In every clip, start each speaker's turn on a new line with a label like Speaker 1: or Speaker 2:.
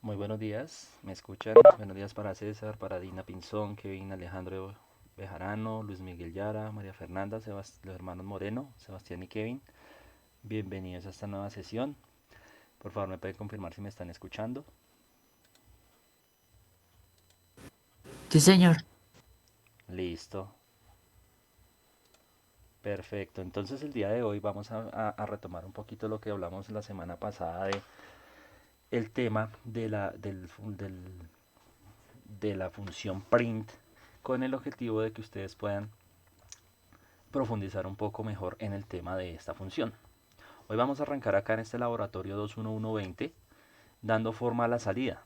Speaker 1: Muy buenos días, ¿me escuchan? Buenos días para César, para Dina Pinzón, Kevin Alejandro Bejarano, Luis Miguel Yara, María Fernanda, los hermanos Moreno, Sebastián y Kevin. Bienvenidos a esta nueva sesión. Por favor, ¿me pueden confirmar si me están escuchando?
Speaker 2: Sí, señor.
Speaker 1: Listo, perfecto. Entonces el día de hoy vamos a retomar un poquito lo que hablamos la semana pasada de el tema de la función print con el objetivo de que ustedes puedan profundizar un poco mejor en el tema de esta función. Hoy vamos a arrancar acá en este laboratorio 21120 dando forma a la salida.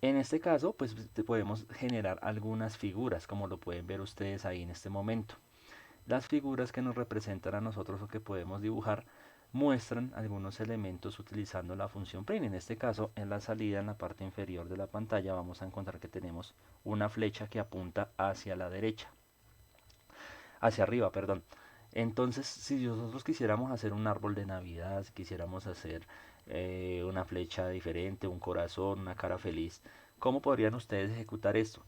Speaker 1: En este caso, pues podemos generar algunas figuras, como lo pueden ver ustedes ahí en este momento. Las figuras que nos representan a nosotros o que podemos dibujar muestran algunos elementos utilizando la función print. En este caso, en la salida, en la parte inferior de la pantalla, vamos a encontrar que tenemos una flecha que apunta hacia la derecha, hacia arriba, perdón. Entonces, si nosotros quisiéramos hacer un árbol de Navidad, si quisiéramos hacer una flecha diferente, un corazón, una cara feliz, ¿cómo podrían ustedes ejecutar esto?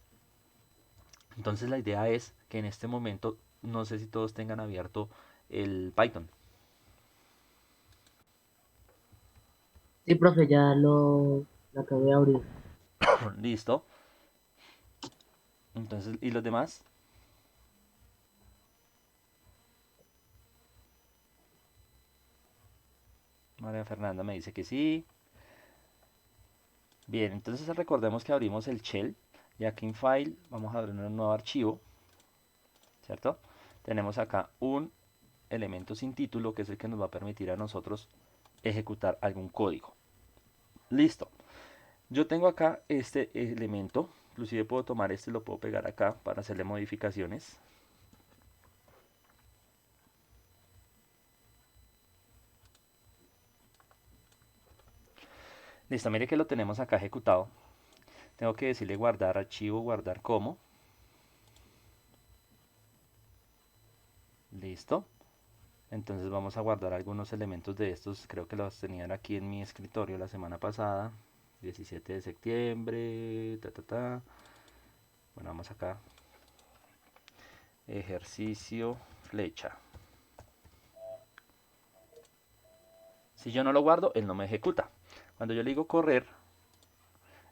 Speaker 1: Entonces la idea es que en este momento, no sé si todos tengan abierto el Python.
Speaker 2: Sí, profe, lo acabé de abrir.
Speaker 1: Listo. Entonces, ¿y los demás? María Fernanda me dice que sí. Bien, entonces recordemos que abrimos el shell y aquí en File vamos a abrir un nuevo archivo, ¿cierto? Tenemos acá un elemento sin título que es el que nos va a permitir a nosotros ejecutar algún código. Listo. Yo tengo acá este elemento, inclusive puedo tomar este y lo puedo pegar acá para hacerle modificaciones. Listo, mire que lo tenemos acá ejecutado. Tengo que decirle guardar archivo, guardar como. Listo. Entonces vamos a guardar algunos elementos de estos. Creo que los tenían aquí en mi escritorio la semana pasada. 17 de septiembre. Bueno, vamos acá. Ejercicio flecha. Si yo no lo guardo, él no me ejecuta. Cuando yo le digo correr,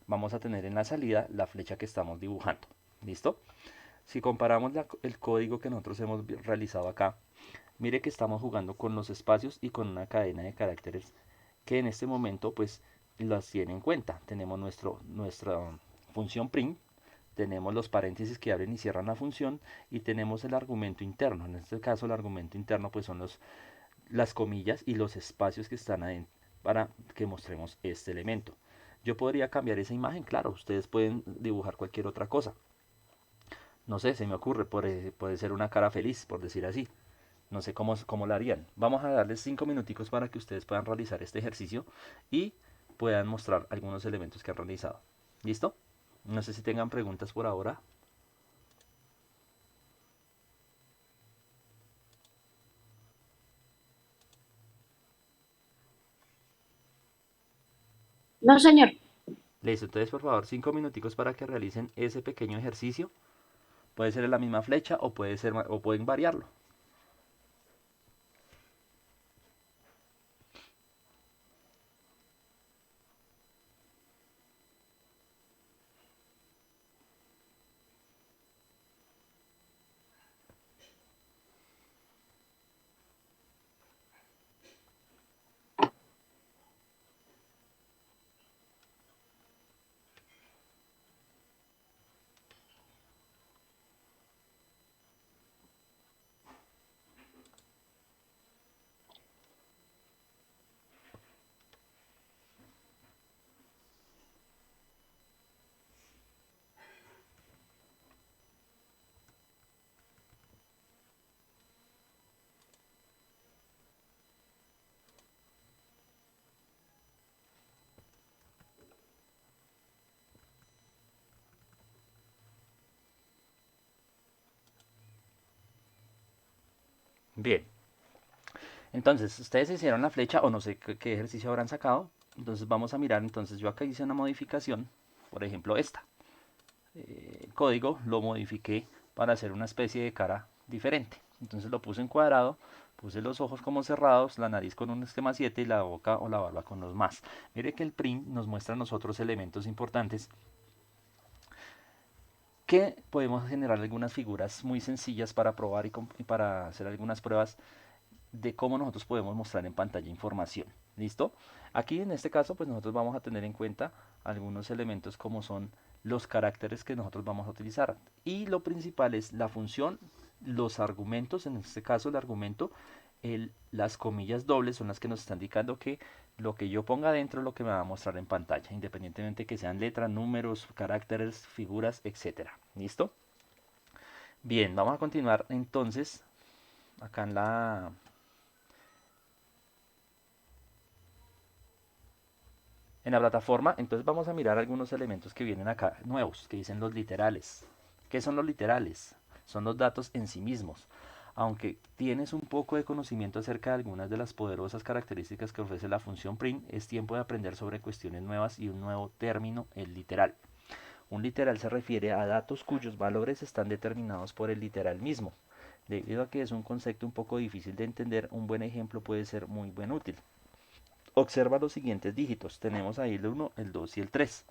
Speaker 1: vamos a tener en la salida la flecha que estamos dibujando. ¿Listo? Si comparamos el código que nosotros hemos realizado acá, mire que estamos jugando con los espacios y con una cadena de caracteres que en este momento pues las tiene en cuenta. Tenemos nuestra función print, tenemos los paréntesis que abren y cierran la función y tenemos el argumento interno. En este caso el argumento interno pues son las comillas y los espacios que están adentro para que mostremos este elemento. Yo podría cambiar esa imagen, claro, ustedes pueden dibujar cualquier otra cosa. No sé, se me ocurre, puede ser una cara feliz, por decir así. No sé cómo lo harían. Vamos a darles 5 minuticos para que ustedes puedan realizar este ejercicio y puedan mostrar algunos elementos que han realizado. ¿Listo? No sé si tengan preguntas por ahora.
Speaker 2: No, señor.
Speaker 1: Listo, entonces por favor 5 minuticos para que realicen ese pequeño ejercicio. Puede ser en la misma flecha o o pueden variarlo. Bien, entonces ustedes hicieron la flecha o no sé qué ejercicio habrán sacado. Entonces vamos a mirar, entonces yo acá hice una modificación, por ejemplo esta. Código lo modifiqué para hacer una especie de cara diferente. Entonces lo puse en cuadrado, puse los ojos como cerrados, la nariz con un esquema 7 y la boca o la barba con los más. Mire que el print nos muestra a nosotros elementos importantes que podemos generar algunas figuras muy sencillas para probar y para hacer algunas pruebas de cómo nosotros podemos mostrar en pantalla información. ¿Listo? Aquí en este caso pues nosotros vamos a tener en cuenta algunos elementos como son los caracteres que nosotros vamos a utilizar. Y lo principal es la función, los argumentos, en este caso el argumento, las comillas dobles son las que nos están indicando que lo que yo ponga dentro es lo que me va a mostrar en pantalla, independientemente que sean letras, números, caracteres, figuras, etcétera. ¿Listo? Bien, vamos a continuar entonces acá en la plataforma. Entonces vamos a mirar algunos elementos que vienen acá nuevos, que dicen los literales. ¿Qué son los literales? Son los datos en sí mismos. Aunque tienes un poco de conocimiento acerca de algunas de las poderosas características que ofrece la función print, es tiempo de aprender sobre cuestiones nuevas y un nuevo término, el literal. Un literal se refiere a datos cuyos valores están determinados por el literal mismo. Debido a que es un concepto un poco difícil de entender, un buen ejemplo puede ser muy buen útil. Observa los siguientes dígitos. Tenemos ahí el 1, el 2 y el 3,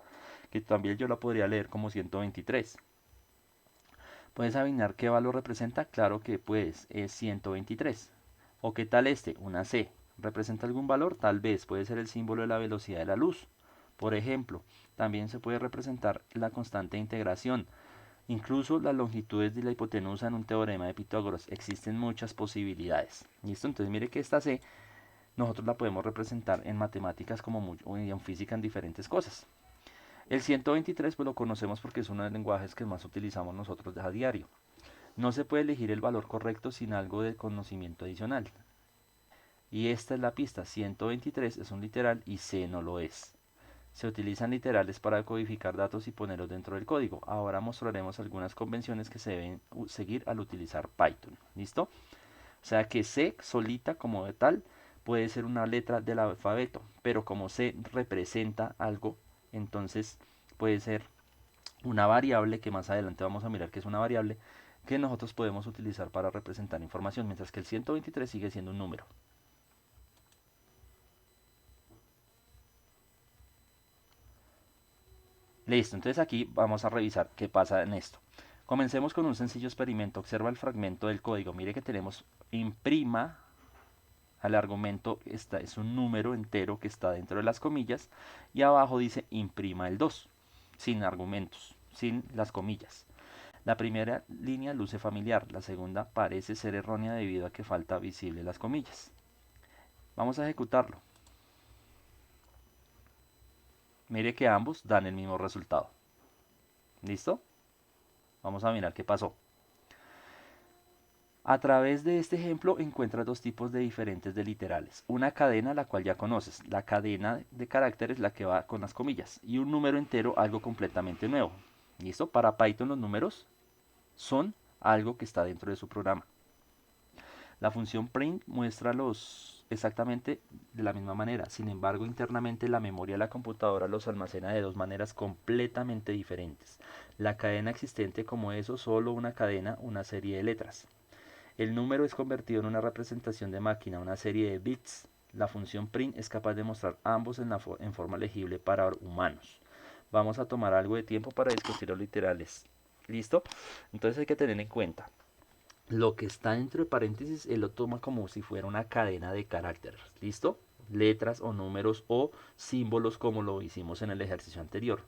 Speaker 1: que también yo la podría leer como 123. ¿Puedes adivinar qué valor representa? Claro que pues es 123. ¿O qué tal este? Una C. ¿Representa algún valor? Tal vez puede ser el símbolo de la velocidad de la luz. Por ejemplo, también se puede representar la constante de integración. Incluso las longitudes de la hipotenusa en un teorema de Pitágoras. Existen muchas posibilidades. ¿Listo? Entonces mire que esta C nosotros la podemos representar en matemáticas como o en física en diferentes cosas. El 123 pues lo conocemos porque es uno de los lenguajes que más utilizamos nosotros a diario. No se puede elegir el valor correcto sin algo de conocimiento adicional. Y esta es la pista, 123 es un literal y C no lo es. Se utilizan literales para codificar datos y ponerlos dentro del código. Ahora mostraremos algunas convenciones que se deben seguir al utilizar Python. ¿Listo? O sea que C solita como de tal puede ser una letra del alfabeto, pero como C representa algo, entonces puede ser una variable que más adelante vamos a mirar que es una variable que nosotros podemos utilizar para representar información, mientras que el 123 sigue siendo un número. Listo, entonces aquí vamos a revisar qué pasa en esto. Comencemos con un sencillo experimento. Observa el fragmento del código. Mire que tenemos imprima al argumento, esta es un número entero que está dentro de las comillas y abajo dice imprima el 2 sin argumentos, sin las comillas. La primera línea luce familiar, la segunda parece ser errónea debido a que falta visible las comillas. Vamos a ejecutarlo. Mire que ambos dan el mismo resultado. ¿Listo? Vamos a mirar qué pasó. A través de este ejemplo encuentras dos tipos de diferentes de literales. Una cadena, la cual ya conoces, la cadena de caracteres, la que va con las comillas, y un número entero, algo completamente nuevo. ¿Listo? Para Python los números son algo que está dentro de su programa. La función print muestra los exactamente de la misma manera. Sin embargo, internamente la memoria de la computadora los almacena de dos maneras completamente diferentes. La cadena existente como eso, solo una cadena, una serie de letras. El número es convertido en una representación de máquina, una serie de bits. La función print es capaz de mostrar ambos en forma legible para humanos. Vamos a tomar algo de tiempo para discutir los literales. ¿Listo? Entonces hay que tener en cuenta. Lo que está dentro de paréntesis, él lo toma como si fuera una cadena de caracteres. ¿Listo? Letras o números o símbolos como lo hicimos en el ejercicio anterior.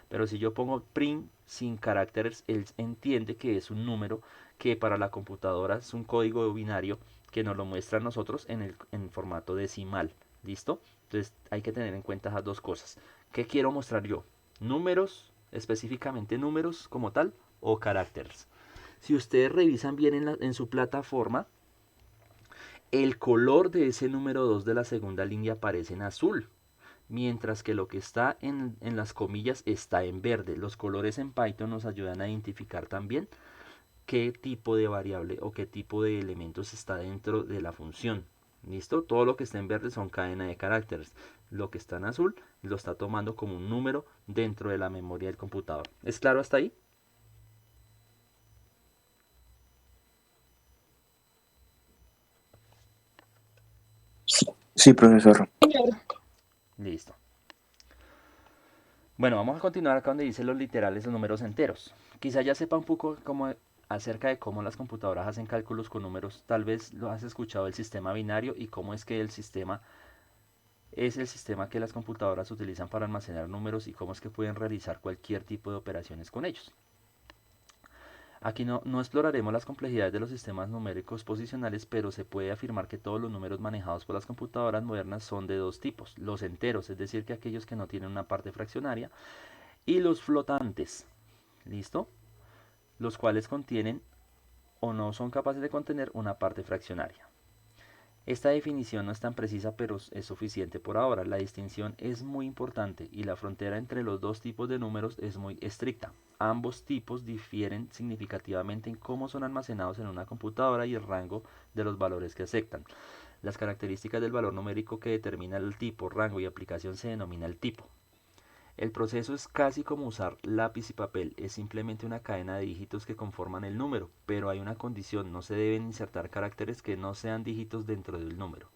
Speaker 1: Pero si yo pongo print sin caracteres, él entiende que es un número que para la computadora es un código binario que nos lo muestra a nosotros en formato decimal. ¿Listo? Entonces hay que tener en cuenta esas dos cosas. ¿Qué quiero mostrar yo? ¿Números, específicamente números como tal, o caracteres? Si ustedes revisan bien en su plataforma, el color de ese número 2 de la segunda línea aparece en azul, mientras que lo que está en las comillas está en verde. Los colores en Python nos ayudan a identificar también qué tipo de variable o qué tipo de elementos está dentro de la función. ¿Listo? Todo lo que está en verde son cadena de caracteres. Lo que está en azul lo está tomando como un número dentro de la memoria del computador. ¿Es claro hasta ahí?
Speaker 3: Sí, profesor.
Speaker 1: Listo. Bueno, vamos a continuar acá donde dice los literales, los números enteros. Quizá ya sepa un poco acerca de cómo las computadoras hacen cálculos con números. Tal vez lo has escuchado del sistema binario y cómo es que el sistema es el sistema que las computadoras utilizan para almacenar números y cómo es que pueden realizar cualquier tipo de operaciones con ellos. Aquí no exploraremos las complejidades de los sistemas numéricos posicionales, pero se puede afirmar que todos los números manejados por las computadoras modernas son de dos tipos: los enteros, es decir, que aquellos que no tienen una parte fraccionaria, y los flotantes, ¿listo? Los cuales contienen o no son capaces de contener una parte fraccionaria. Esta definición no es tan precisa, pero es suficiente por ahora. La distinción es muy importante y la frontera entre los dos tipos de números es muy estricta. Ambos tipos difieren significativamente en cómo son almacenados en una computadora y el rango de los valores que aceptan. Las características del valor numérico que determina el tipo, rango y aplicación se denomina el tipo. El proceso es casi como usar lápiz y papel, es simplemente una cadena de dígitos que conforman el número, pero hay una condición: no se deben insertar caracteres que no sean dígitos dentro del número.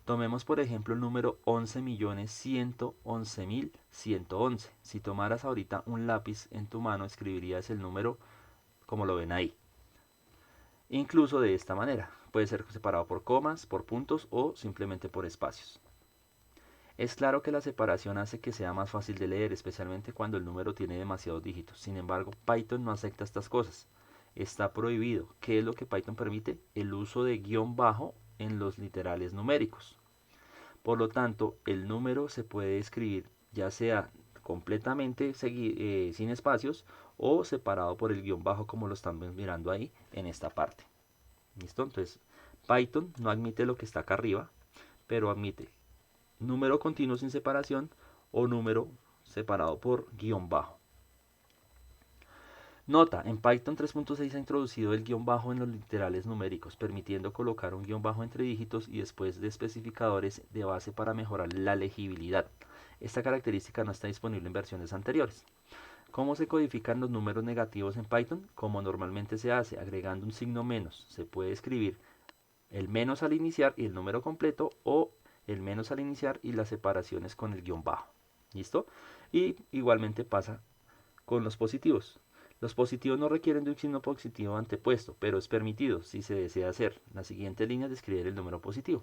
Speaker 1: Tomemos por ejemplo el número 11.111.111. Si tomaras ahorita un lápiz en tu mano, escribirías el número como lo ven ahí. Incluso de esta manera, puede ser separado por comas, por puntos o simplemente por espacios. Es claro que la separación hace que sea más fácil de leer, especialmente cuando el número tiene demasiados dígitos. Sin embargo, Python no acepta estas cosas. Está prohibido. ¿Qué es lo que Python permite? El uso de guión bajo en los literales numéricos. Por lo tanto, el número se puede escribir ya sea completamente sin espacios o separado por el guión bajo, como lo estamos mirando ahí en esta parte. ¿Listo? Entonces, Python no admite lo que está acá arriba, pero admite número continuo sin separación o número separado por guión bajo. Nota: en Python 3.6 ha introducido el guión bajo en los literales numéricos, permitiendo colocar un guión bajo entre dígitos y después de especificadores de base para mejorar la legibilidad. Esta característica no está disponible en versiones anteriores. ¿Cómo se codifican los números negativos en Python? Como normalmente se hace, agregando un signo menos. Se puede escribir el menos al iniciar y el número completo, o el menos al iniciar y las separaciones con el guión bajo. ¿Listo? Y igualmente pasa con los positivos. Los positivos no requieren de un signo positivo antepuesto, pero es permitido si se desea hacer. La siguiente línea es describir el número positivo.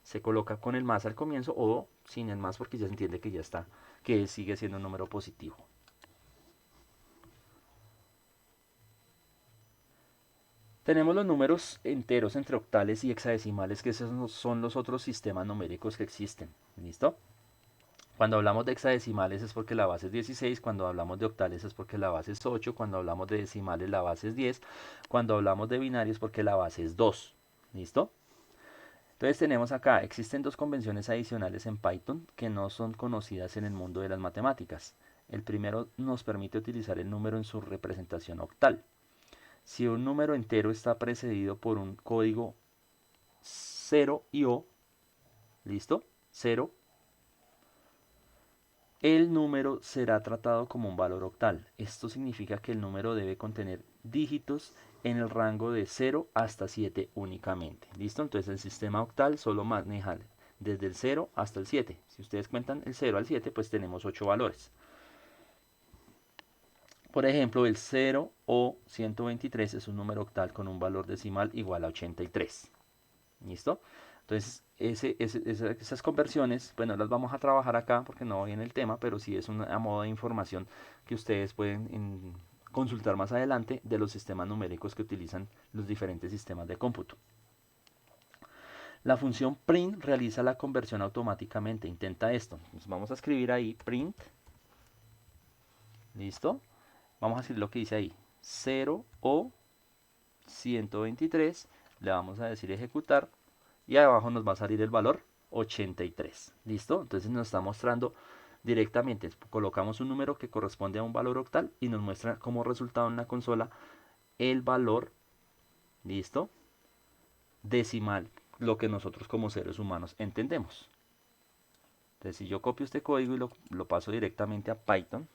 Speaker 1: Se coloca con el más al comienzo o sin el más, porque ya se entiende que ya está, que sigue siendo un número positivo. Tenemos los números enteros entre octales y hexadecimales, que esos son los otros sistemas numéricos que existen. ¿Listo? Cuando hablamos de hexadecimales es porque la base es 16, cuando hablamos de octales es porque la base es 8, cuando hablamos de decimales la base es 10, cuando hablamos de binarios porque la base es 2. ¿Listo? Entonces tenemos acá, existen dos convenciones adicionales en Python que no son conocidas en el mundo de las matemáticas. El primero nos permite utilizar el número en su representación octal. Si un número entero está precedido por un código 0 y O, ¿listo? 0, el número será tratado como un valor octal. Esto significa que el número debe contener dígitos en el rango de 0 hasta 7 únicamente. ¿Listo? Entonces el sistema octal solo maneja desde el 0 hasta el 7. Si ustedes cuentan el 0 al 7, pues tenemos 8 valores. Por ejemplo, el 0 o 123 es un número octal con un valor decimal igual a 83. ¿Listo? Entonces, esas conversiones, pues no las vamos a trabajar acá porque no voy en el tema, pero sí es a modo de información que ustedes pueden consultar más adelante de los sistemas numéricos que utilizan los diferentes sistemas de cómputo. La función print realiza la conversión automáticamente. Intenta esto. Entonces vamos a escribir ahí print. ¿Listo? Vamos a escribir lo que dice ahí: 0 o 123. Le vamos a decir ejecutar. Y abajo nos va a salir el valor 83. ¿Listo? Entonces nos está mostrando directamente. Colocamos un número que corresponde a un valor octal y nos muestra como resultado en la consola el valor, ¿listo?, decimal, lo que nosotros como seres humanos entendemos. Entonces, si yo copio este código y lo paso directamente a Python,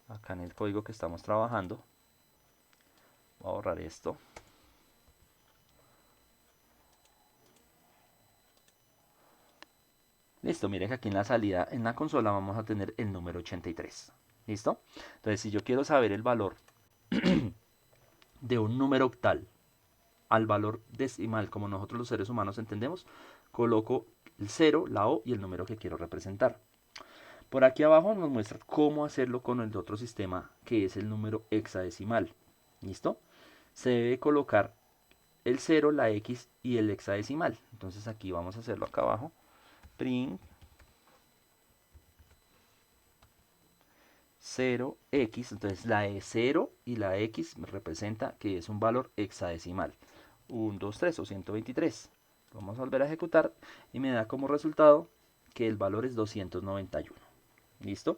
Speaker 1: acá en el código que estamos trabajando, voy a borrar esto. Listo, mire que aquí en la salida, en la consola, vamos a tener el número 83. ¿Listo? Entonces, si yo quiero saber el valor de un número octal al valor decimal, como nosotros los seres humanos entendemos, coloco el 0, la O y el número que quiero representar. Por aquí abajo nos muestra cómo hacerlo con el otro sistema, que es el número hexadecimal. ¿Listo? Se debe colocar el 0, la X y el hexadecimal. Entonces aquí vamos a hacerlo acá abajo. Print 0x, entonces la E 0 y la X representa que es un valor hexadecimal. 1, 2, 3 o 123. Vamos a volver a ejecutar y me da como resultado que el valor es 291. ¿Listo?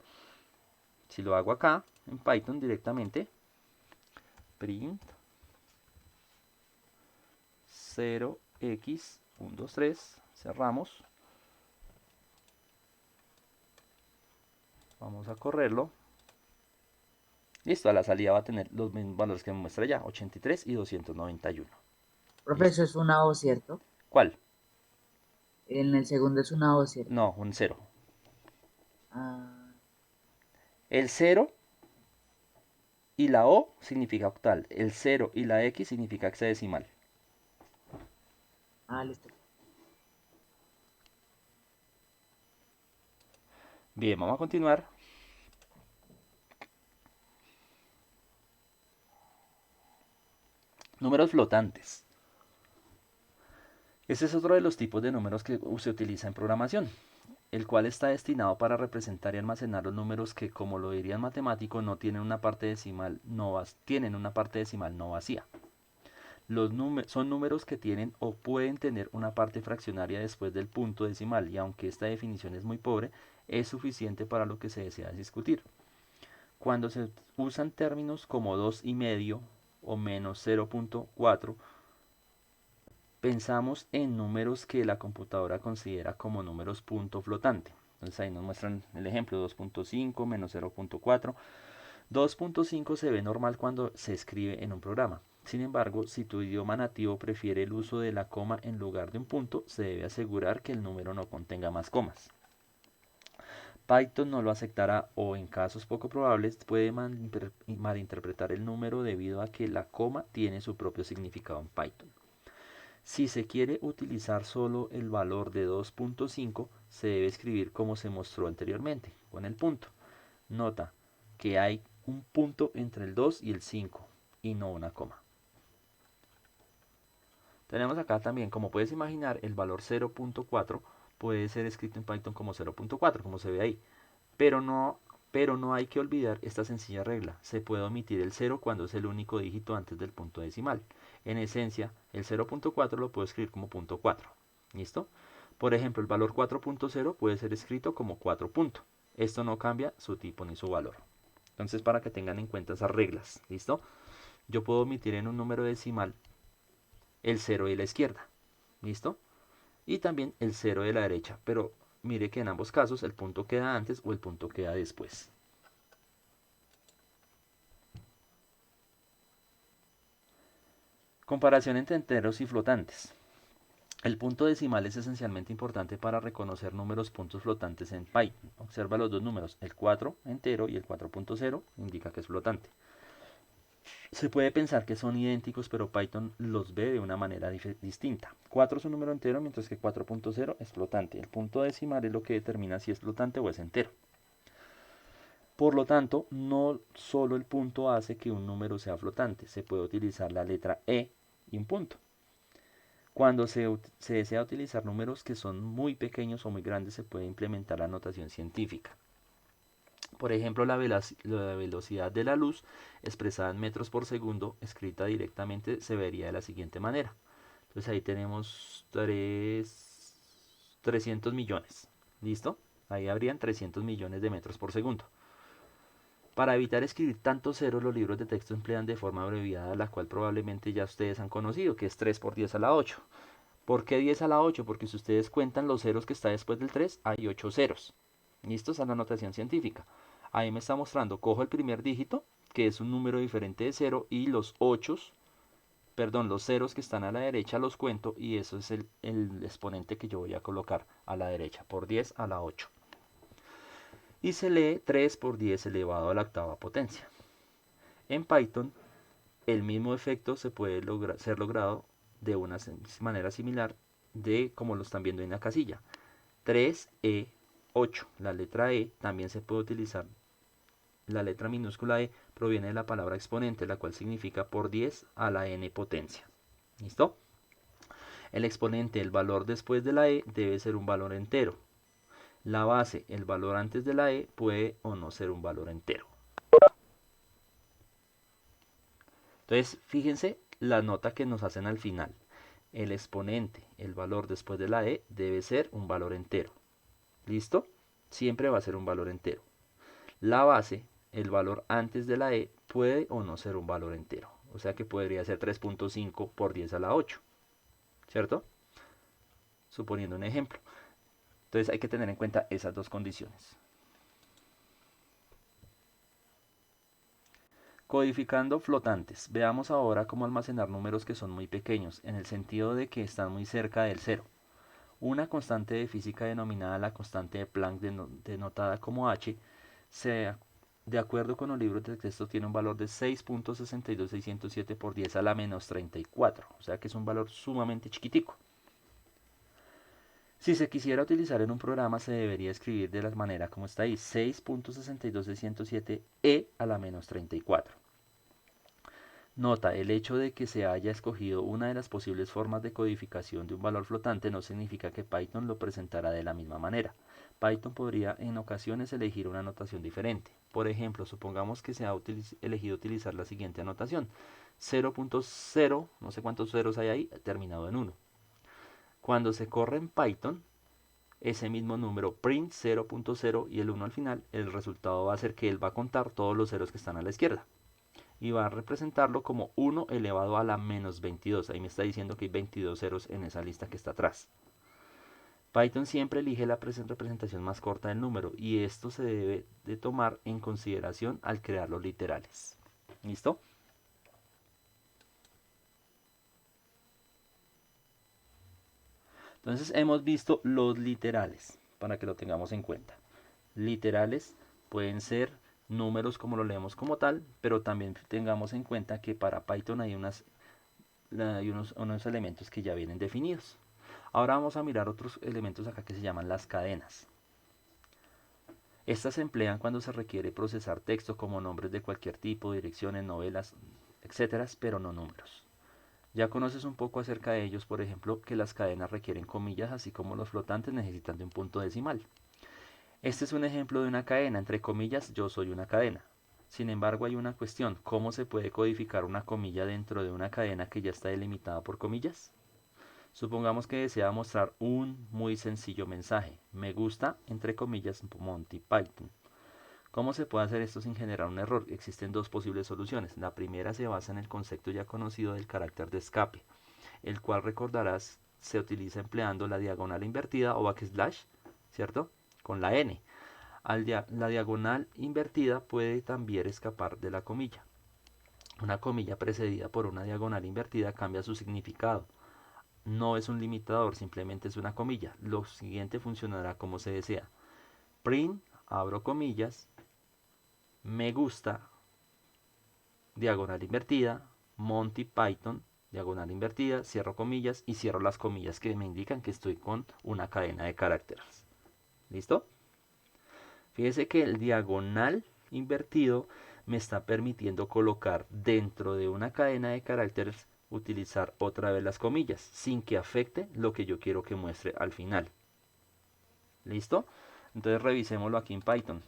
Speaker 1: Si lo hago acá en Python directamente, print 0x 1, 2, 3, cerramos. Vamos a correrlo. Listo, a la salida va a tener los mismos valores que me muestra ya, 83 y 291.
Speaker 2: Profe,
Speaker 1: ¿Listo?
Speaker 2: eso es una O, ¿cierto?
Speaker 1: ¿Cuál?
Speaker 2: En el segundo es una O, ¿cierto?
Speaker 1: No, un 0.
Speaker 2: Ah,
Speaker 1: El 0 y la O significa octal. El 0 y la X significa hexadecimal.
Speaker 2: listo.
Speaker 1: Bien, vamos a continuar. Números flotantes. Este es otro de los tipos de números que se utiliza en programación, el cual está destinado para representar y almacenar los números que, como lo dirían matemáticos, no tienen una parte decimal tienen una parte decimal no vacía. Son números que tienen o pueden tener una parte fraccionaria después del punto decimal, y aunque esta definición es muy pobre, es suficiente para lo que se desea discutir. Cuando se usan términos como 2,5 o menos 0.4, pensamos en números que la computadora considera como números punto flotante. Entonces ahí nos muestran el ejemplo 2.5 menos 0.4. 2.5 se ve normal cuando se escribe en un programa. Sin embargo, si tu idioma nativo prefiere el uso de la coma en lugar de un punto, se debe asegurar que el número no contenga más comas. Python no lo aceptará o en casos poco probables puede malinterpretar el número debido a que la coma tiene su propio significado en Python. Si se quiere utilizar solo el valor de 2.5, se debe escribir como se mostró anteriormente, con el punto. Nota que hay un punto entre el 2 y el 5 y no una coma. Tenemos acá también, como puedes imaginar, el valor 0.4 puede ser escrito en Python como 0.4, como se ve ahí. Pero no hay que olvidar esta sencilla regla. Se puede omitir el 0 cuando es el único dígito antes del punto decimal. En esencia, el 0.4 lo puedo escribir como punto 4. ¿Listo? Por ejemplo, el valor 4.0 puede ser escrito como 4 punto. Esto no cambia su tipo ni su valor. Entonces, para que tengan en cuenta esas reglas. ¿Listo? Yo puedo omitir en un número decimal el 0 de la izquierda. ¿Listo? Y también el 0 de la derecha. Pero mire que en ambos casos el punto queda antes o el punto queda después. Comparación entre enteros y flotantes. El punto decimal es esencialmente importante para reconocer números puntos flotantes en Python. Observa los dos números, el 4 entero y el 4.0, indica que es flotante. Se puede pensar que son idénticos, pero Python los ve de una manera distinta. 4 es un número entero, mientras que 4.0 es flotante. El punto decimal es lo que determina si es flotante o es entero. Por lo tanto, no solo el punto hace que un número sea flotante, se puede utilizar la letra E y un punto. Cuando se desea utilizar números que son muy pequeños o muy grandes, se puede implementar la notación científica. Por ejemplo, la velocidad de la luz expresada en metros por segundo, escrita directamente, se vería de la siguiente manera. Entonces ahí tenemos 300 millones. ¿Listo? Ahí habrían 300 millones de metros por segundo. Para evitar escribir tantos ceros, los libros de texto emplean de forma abreviada, la cual probablemente ya ustedes han conocido, que es 3 por 10 a la 8. ¿Por qué 10 a la 8? Porque si ustedes cuentan los ceros que está después del 3, hay 8 ceros. ¿Listo? Esa es la notación científica. Ahí me está mostrando, cojo el primer dígito, que es un número diferente de 0, y los 8, perdón, los ceros que están a la derecha los cuento, y eso es el exponente que yo voy a colocar a la derecha, por 10 a la 8. Y se lee 3 por 10 elevado a la octava potencia. En Python, el mismo efecto se puede ser logrado de una manera similar de como lo están viendo en la casilla. 3E8. La letra E también se puede utilizar. La letra minúscula E proviene de la palabra exponente, la cual significa por 10 a la n potencia. ¿Listo? El exponente, el valor después de la E, debe ser un valor entero. La base, el valor antes de la E, puede o no ser un valor entero. Entonces, fíjense la nota que nos hacen al final. El exponente, el valor después de la E, debe ser un valor entero. ¿Listo? Siempre va a ser un valor entero. La base, el valor antes de la E, puede o no ser un valor entero. O sea que podría ser 3.5 por 10 a la 8. ¿Cierto? Suponiendo un ejemplo. Entonces hay que tener en cuenta esas dos condiciones. Codificando flotantes. Veamos ahora cómo almacenar números que son muy pequeños, en el sentido de que están muy cerca del cero. Una constante de física denominada la constante de Planck, denotada como h, de acuerdo con los libros de texto, tiene un valor de 6.62607 por 10 a la menos 34. O sea que es un valor sumamente chiquitico. Si se quisiera utilizar en un programa, se debería escribir de la manera como está ahí: 6.62607 e a la menos 34. Nota, el hecho de que se haya escogido una de las posibles formas de codificación de un valor flotante no significa que Python lo presentará de la misma manera. Python podría en ocasiones elegir una anotación diferente. Por ejemplo, supongamos que se ha elegido utilizar la siguiente anotación: 0.0, no sé cuántos ceros hay ahí, terminado en 1. Cuando se corre en Python, ese mismo número print 0.0 y el 1 al final, el resultado va a ser que él va a contar todos los ceros que están a la izquierda y va a representarlo como 1 elevado a la menos 22. Ahí me está diciendo que hay 22 ceros en esa lista que está atrás. Python siempre elige la representación más corta del número, y esto se debe de tomar en consideración al crear los literales. ¿Listo? Entonces hemos visto los literales, para que lo tengamos en cuenta. Literales pueden ser números como lo leemos como tal, pero también tengamos en cuenta que para Python hay unos elementos que ya vienen definidos. Ahora vamos a mirar otros elementos acá que se llaman las cadenas. Estas se emplean cuando se requiere procesar texto como nombres de cualquier tipo, direcciones, novelas, etcétera, pero no números. Ya conoces un poco acerca de ellos, por ejemplo, que las cadenas requieren comillas, así como los flotantes necesitan de un punto decimal. Este es un ejemplo de una cadena, entre comillas, yo soy una cadena. Sin embargo, hay una cuestión: ¿cómo se puede codificar una comilla dentro de una cadena que ya está delimitada por comillas? Supongamos que desea mostrar un muy sencillo mensaje: me gusta, entre comillas, Monty Python. ¿Cómo se puede hacer esto sin generar un error? Existen dos posibles soluciones. La primera se basa en el concepto ya conocido del carácter de escape, el cual, recordarás, se utiliza empleando la diagonal invertida o backslash, ¿cierto? Con la n. La diagonal invertida puede también escapar de la comilla. Una comilla precedida por una diagonal invertida cambia su significado. No es un limitador, simplemente es una comilla. Lo siguiente funcionará como se desea: print, abro comillas, me gusta, diagonal invertida, Monty Python, diagonal invertida, cierro comillas y cierro las comillas que me indican que estoy con una cadena de caracteres. ¿Listo? Fíjese que el diagonal invertido me está permitiendo colocar dentro de una cadena de caracteres, utilizar otra vez las comillas, sin que afecte lo que yo quiero que muestre al final. ¿Listo? Entonces revisémoslo aquí en Python.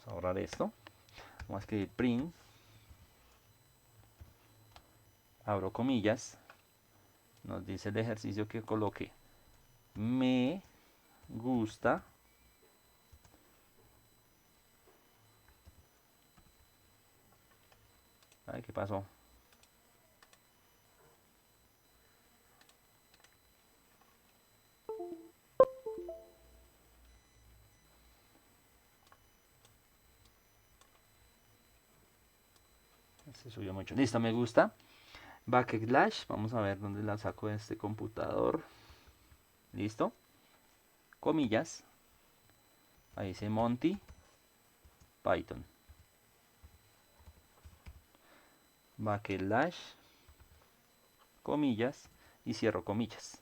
Speaker 1: Vamos a borrar esto. Vamos a escribir print, abro comillas, nos dice el ejercicio que coloque me gusta, ay, ¿qué pasó? Se subió mucho. Listo, me gusta. Backslash. Vamos a ver dónde la saco de este computador. Listo. Comillas. Ahí dice Monty Python. Backslash. Comillas. Y cierro comillas.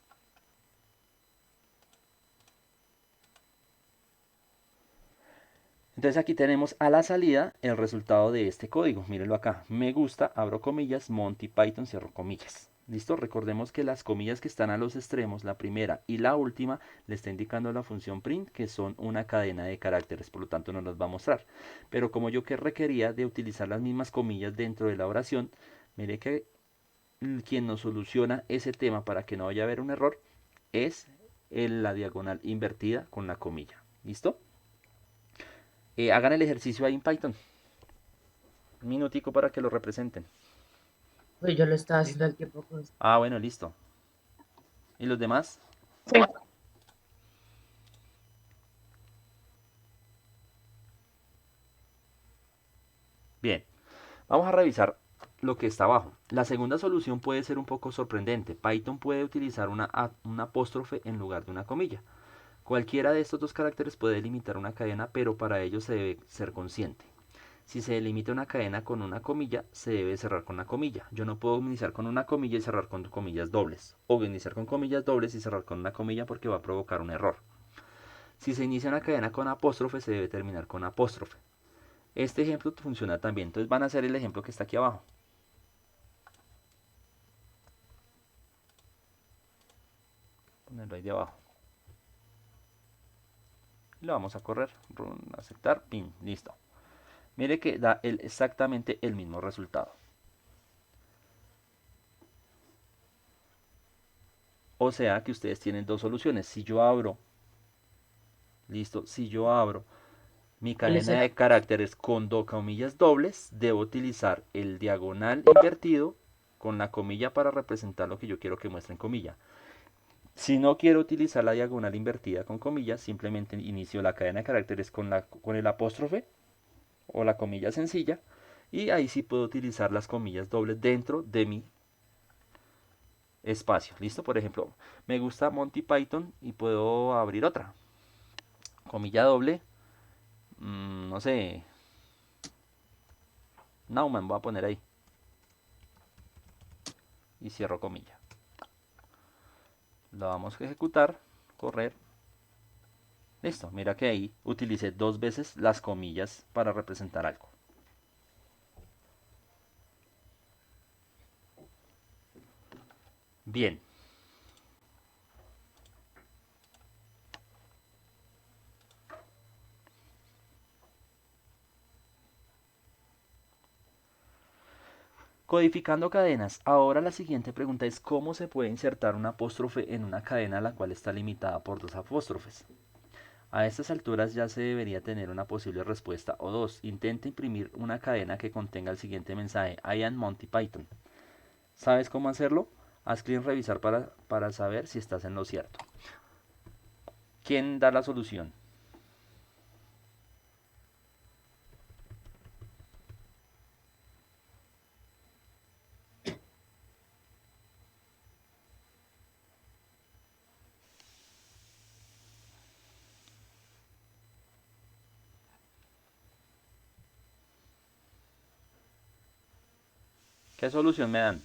Speaker 1: Entonces aquí tenemos a la salida el resultado de este código. Mírenlo acá. Me gusta, abro comillas, Monty Python, cierro comillas. ¿Listo? Recordemos que las comillas que están a los extremos, la primera y la última, le está indicando la función print que son una cadena de caracteres, por lo tanto no nos va a mostrar. Pero como yo que requería de utilizar las mismas comillas dentro de la oración, mire que quien nos soluciona ese tema para que no vaya a haber un error es la diagonal invertida con la comilla. ¿Listo? Hagan el ejercicio ahí en Python. Un minutico para que lo representen.
Speaker 2: Pues yo lo estaba haciendo al tiempo. Pues.
Speaker 1: Ah, bueno, listo. ¿Y los demás?
Speaker 3: Sí.
Speaker 1: Bien. Vamos a revisar lo que está abajo. La segunda solución puede ser un poco sorprendente. Python puede utilizar un apóstrofe en lugar de una comilla. Cualquiera de estos dos caracteres puede delimitar una cadena, pero para ello se debe ser consciente. Si se delimita una cadena con una comilla, se debe cerrar con una comilla. Yo no puedo iniciar con una comilla y cerrar con comillas dobles. O iniciar con comillas dobles y cerrar con una comilla porque va a provocar un error. Si se inicia una cadena con apóstrofe, se debe terminar con apóstrofe. Este ejemplo funciona también. Entonces van a hacer el ejemplo que está aquí abajo. Ponerlo ahí de abajo. Y lo vamos a correr. Run, aceptar, pin, listo. Mire que da exactamente el mismo resultado. O sea que ustedes tienen dos soluciones. Si yo abro, listo, si yo abro mi
Speaker 2: ¿Cuál es
Speaker 1: cadena
Speaker 2: el?
Speaker 1: de caracteres con dos comillas dobles, debo utilizar el diagonal invertido con la comilla para representar lo que yo quiero que muestre en comilla. Si no quiero utilizar la diagonal invertida con comillas, simplemente inicio la cadena de caracteres con el apóstrofe o la comilla sencilla. Y ahí sí puedo utilizar las comillas dobles dentro de mi espacio. ¿Listo? Por ejemplo, me gusta Monty Python y puedo abrir otra. Comilla doble. No sé. Nauman voy a poner ahí. Y cierro comilla. Lo vamos a ejecutar. Correr. Listo. Mira que ahí utilicé dos veces las comillas para representar algo. Bien. Codificando cadenas. Ahora la siguiente pregunta es cómo se puede insertar un apóstrofe en una cadena la cual está limitada por dos apóstrofes. A estas alturas ya se debería tener una posible respuesta o dos. Intenta imprimir una cadena que contenga el siguiente mensaje. I am Monty Python. ¿Sabes cómo hacerlo? Haz clic en revisar para saber si estás en lo cierto. ¿Quién da la solución? ¿Qué solución me dan?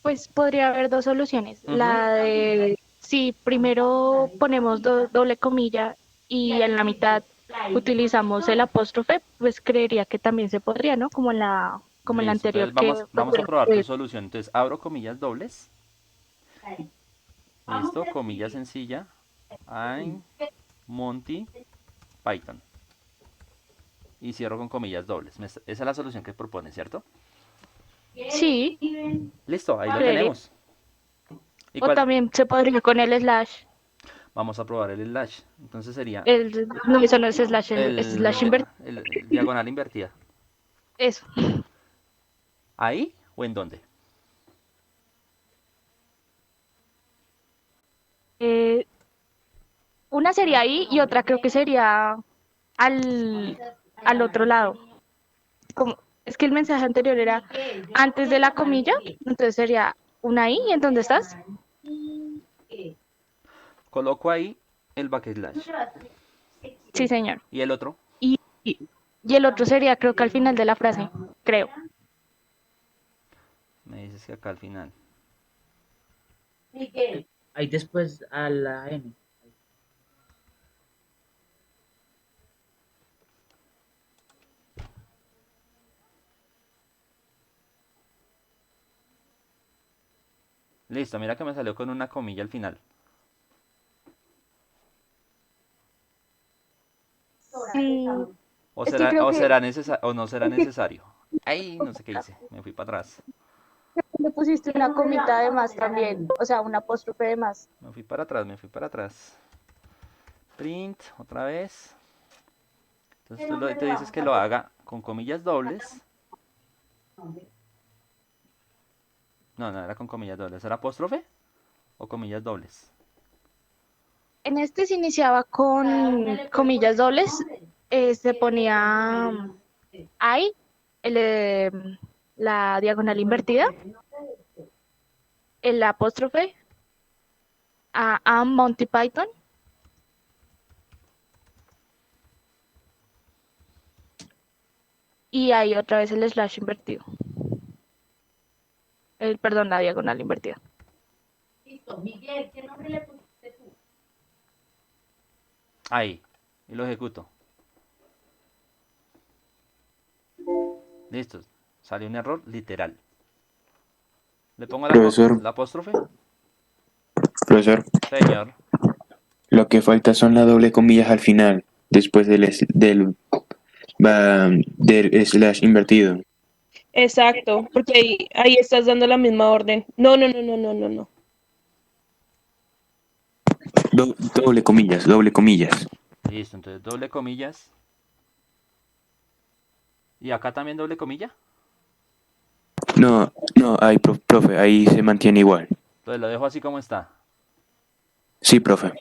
Speaker 3: Pues podría haber dos soluciones.
Speaker 1: Ujú.
Speaker 3: La de si primero ponemos doble comilla y en la mitad utilizamos el apóstrofe, pues creería que también se podría, ¿no? Como en la
Speaker 1: Listo, entonces
Speaker 3: anterior que
Speaker 1: vamos a probar tu solución. Entonces abro comillas dobles. Listo, comilla sencilla. I'm Monty Python. Y cierro con comillas dobles. Esa es la solución que propone, ¿cierto?
Speaker 3: sí,
Speaker 1: Listo, ahí lo
Speaker 3: creería.
Speaker 1: tenemos. ¿Y
Speaker 3: O
Speaker 1: cuál?
Speaker 3: también se podría con el slash.
Speaker 1: Vamos a probar el slash. Entonces sería
Speaker 3: No, eso no es slash, es
Speaker 1: el,
Speaker 3: slash invertido.
Speaker 1: el diagonal invertida.
Speaker 3: Eso.
Speaker 1: ¿Ahí o en dónde?
Speaker 3: Eh, Una sería ahí y otra creo que sería al, al otro lado. Como, es que el mensaje anterior era antes de la comilla, entonces sería una I, ¿y en dónde estás?
Speaker 1: Coloco ahí el backslash.
Speaker 3: Sí, señor.
Speaker 1: ¿Y el otro?
Speaker 3: Y, y el otro sería creo que al final de la frase, creo.
Speaker 1: Me dices que acá al final.
Speaker 2: Ahí después a la N.
Speaker 1: Listo, mira que me salió con una comilla al final.
Speaker 3: Mm,
Speaker 1: O
Speaker 3: es que
Speaker 1: será,
Speaker 3: creo
Speaker 1: o
Speaker 3: que
Speaker 1: será necesario, o no será necesario. Ay, no sé qué hice. Me fui para atrás.
Speaker 3: le pusiste una comita de más también, o sea, un apóstrofe de más.
Speaker 1: Me fui para atrás, me fui para atrás. Print, otra vez. Entonces te dices que lo haga con comillas dobles. No, no era con comillas dobles. ¿Era apóstrofe o comillas dobles?
Speaker 3: En este se iniciaba con comillas dobles, se ponía I, el, la diagonal invertida, el apóstrofe, a Monty Python, y ahí otra vez el slash invertido. Perdón, la diagonal invertida.
Speaker 1: Ahí. Y lo ejecuto. Listo. Salió un error literal. Le pongo
Speaker 4: Profesor,
Speaker 1: la apóstrofe.
Speaker 4: profesor,
Speaker 1: Señor.
Speaker 4: lo que falta son las doble comillas al final, después del slash invertido.
Speaker 5: Exacto, porque ahí estás dando la misma orden. No, no, no, no, no, no, no.
Speaker 4: Doble comillas, doble comillas.
Speaker 1: Listo. Entonces doble comillas. ¿Y acá también doble comilla?
Speaker 4: No, no, ahí, profe, ahí se mantiene igual.
Speaker 1: Entonces lo dejo así como está.
Speaker 4: Sí, profe.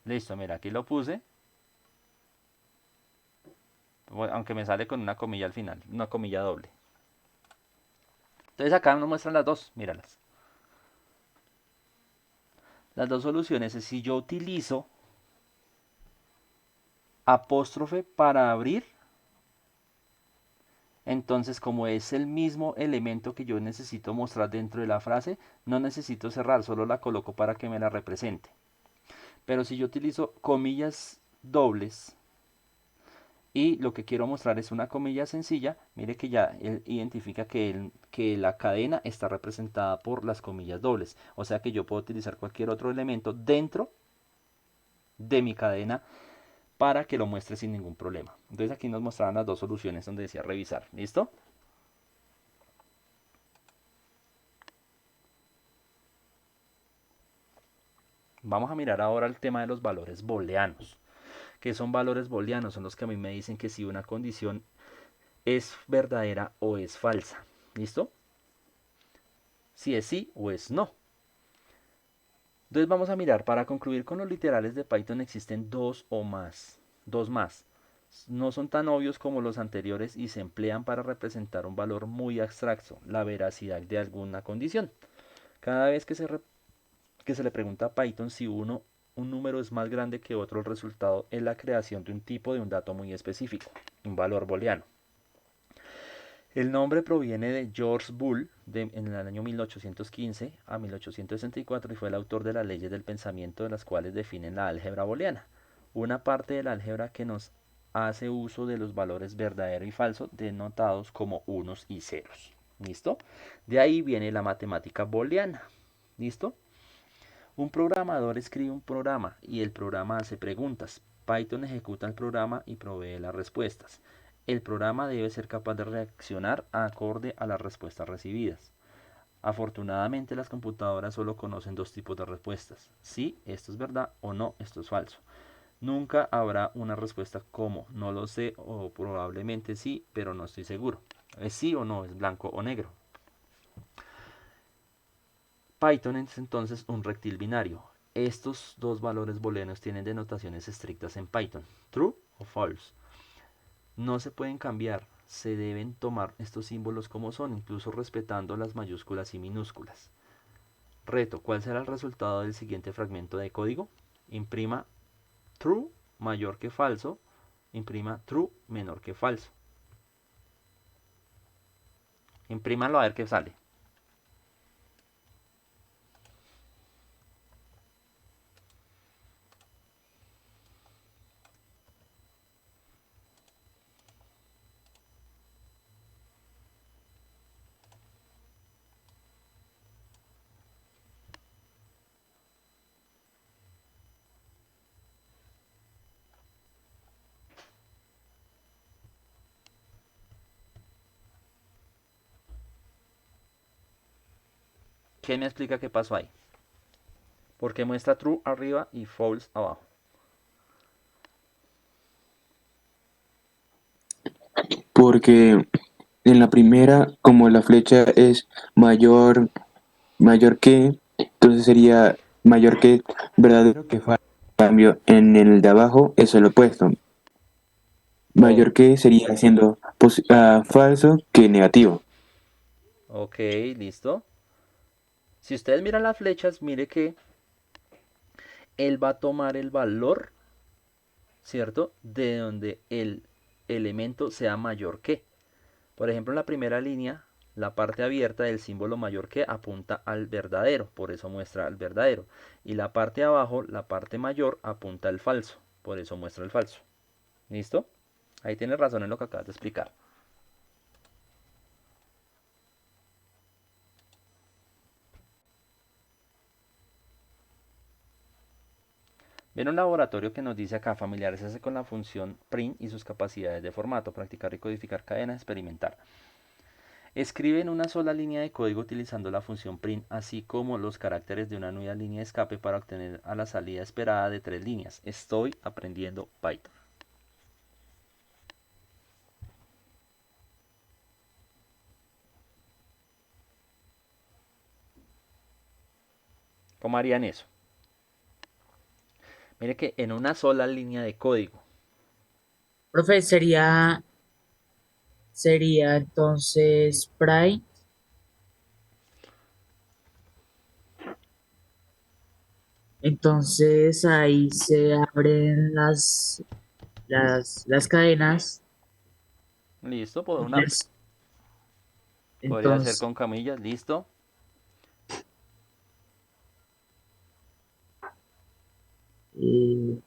Speaker 1: Listo, mira, aquí lo puse. Aunque me sale con una comilla al final. Una comilla doble. Entonces acá nos muestran las dos. Míralas. Las dos soluciones es si yo utilizo apóstrofe para abrir. Entonces, como es el mismo elemento que yo necesito mostrar dentro de la frase, no necesito cerrar, solo la coloco para que me la represente. Pero si yo utilizo comillas dobles y lo que quiero mostrar es una comilla sencilla, mire que ya él identifica que la cadena está representada por las comillas dobles. O sea que yo puedo utilizar cualquier otro elemento dentro de mi cadena para que lo muestre sin ningún problema. Entonces aquí nos mostraron las dos soluciones donde decía revisar. ¿Listo? Vamos a mirar ahora el tema de los valores booleanos. ¿Qué son valores booleanos? Son los que a mí me dicen que si una condición es verdadera o es falsa. ¿Listo? Si es sí o es no. Entonces vamos a mirar, para concluir con los literales de Python existen dos más. No son tan obvios como los anteriores y se emplean para representar un valor muy abstracto, la veracidad de alguna condición. Cada vez que se le pregunta a Python si un número es más grande que otro, el resultado es la creación de un tipo de un dato muy específico, un valor booleano. El nombre proviene de George Boole en el año 1815 a 1864 y fue el autor de las leyes del pensamiento, de las cuales definen la álgebra booleana, una parte de la álgebra que nos hace uso de los valores verdadero y falso denotados como unos y ceros. ¿Listo? De ahí viene la matemática booleana. ¿Listo? Un programador escribe un programa y el programa hace preguntas. Python ejecuta el programa y provee las respuestas. El programa debe ser capaz de reaccionar acorde a las respuestas recibidas. Afortunadamente las computadoras solo conocen dos tipos de respuestas. Sí, esto es verdad, o no, esto es falso. Nunca habrá una respuesta como no lo sé o probablemente sí, pero no estoy seguro. ¿Es sí o no? ¿Es blanco o negro? Python es entonces un rectil binario. Estos dos valores booleanos tienen denotaciones estrictas en Python, true o false. No se pueden cambiar, se deben tomar estos símbolos como son, incluso respetando las mayúsculas y minúsculas. Reto, ¿cuál será el resultado del siguiente fragmento de código? Imprima true mayor que falso, imprima true menor que falso. Imprímalo a ver qué sale. ¿Quién me explica qué pasó ahí? ¿Por qué muestra true arriba y false abajo?
Speaker 4: Porque en la primera, como la flecha es mayor que, entonces sería mayor que verdadero que falso. En cambio, en el de abajo es el opuesto.
Speaker 1: Oh,
Speaker 4: Mayor que sería siendo falso que negativo.
Speaker 1: ok, listo. Si ustedes miran las flechas, mire que él va a tomar el valor, ¿cierto? De donde el elemento sea mayor que. Por ejemplo, en la primera línea, la parte abierta del símbolo mayor que apunta al verdadero, por eso muestra el verdadero. Y la parte de abajo, la parte mayor, apunta al falso, por eso muestra el falso. ¿Listo? Ahí tienes razón en lo que acabas de explicar. Viene un laboratorio que nos dice acá familiarizarse con la función print y sus capacidades de formato, practicar y codificar cadenas, experimentar. Escribe en una sola línea de código utilizando la función print, así como los caracteres de una nueva línea de escape para obtener a la salida esperada de 3 líneas. Estoy aprendiendo Python. ¿Cómo harían eso? Mire que en una sola línea de código.
Speaker 2: Profe, sería entonces Prime. Entonces ahí se abren las cadenas.
Speaker 1: Listo, por una podría ser
Speaker 2: Entonces,
Speaker 1: con camillas, listo.
Speaker 2: eh,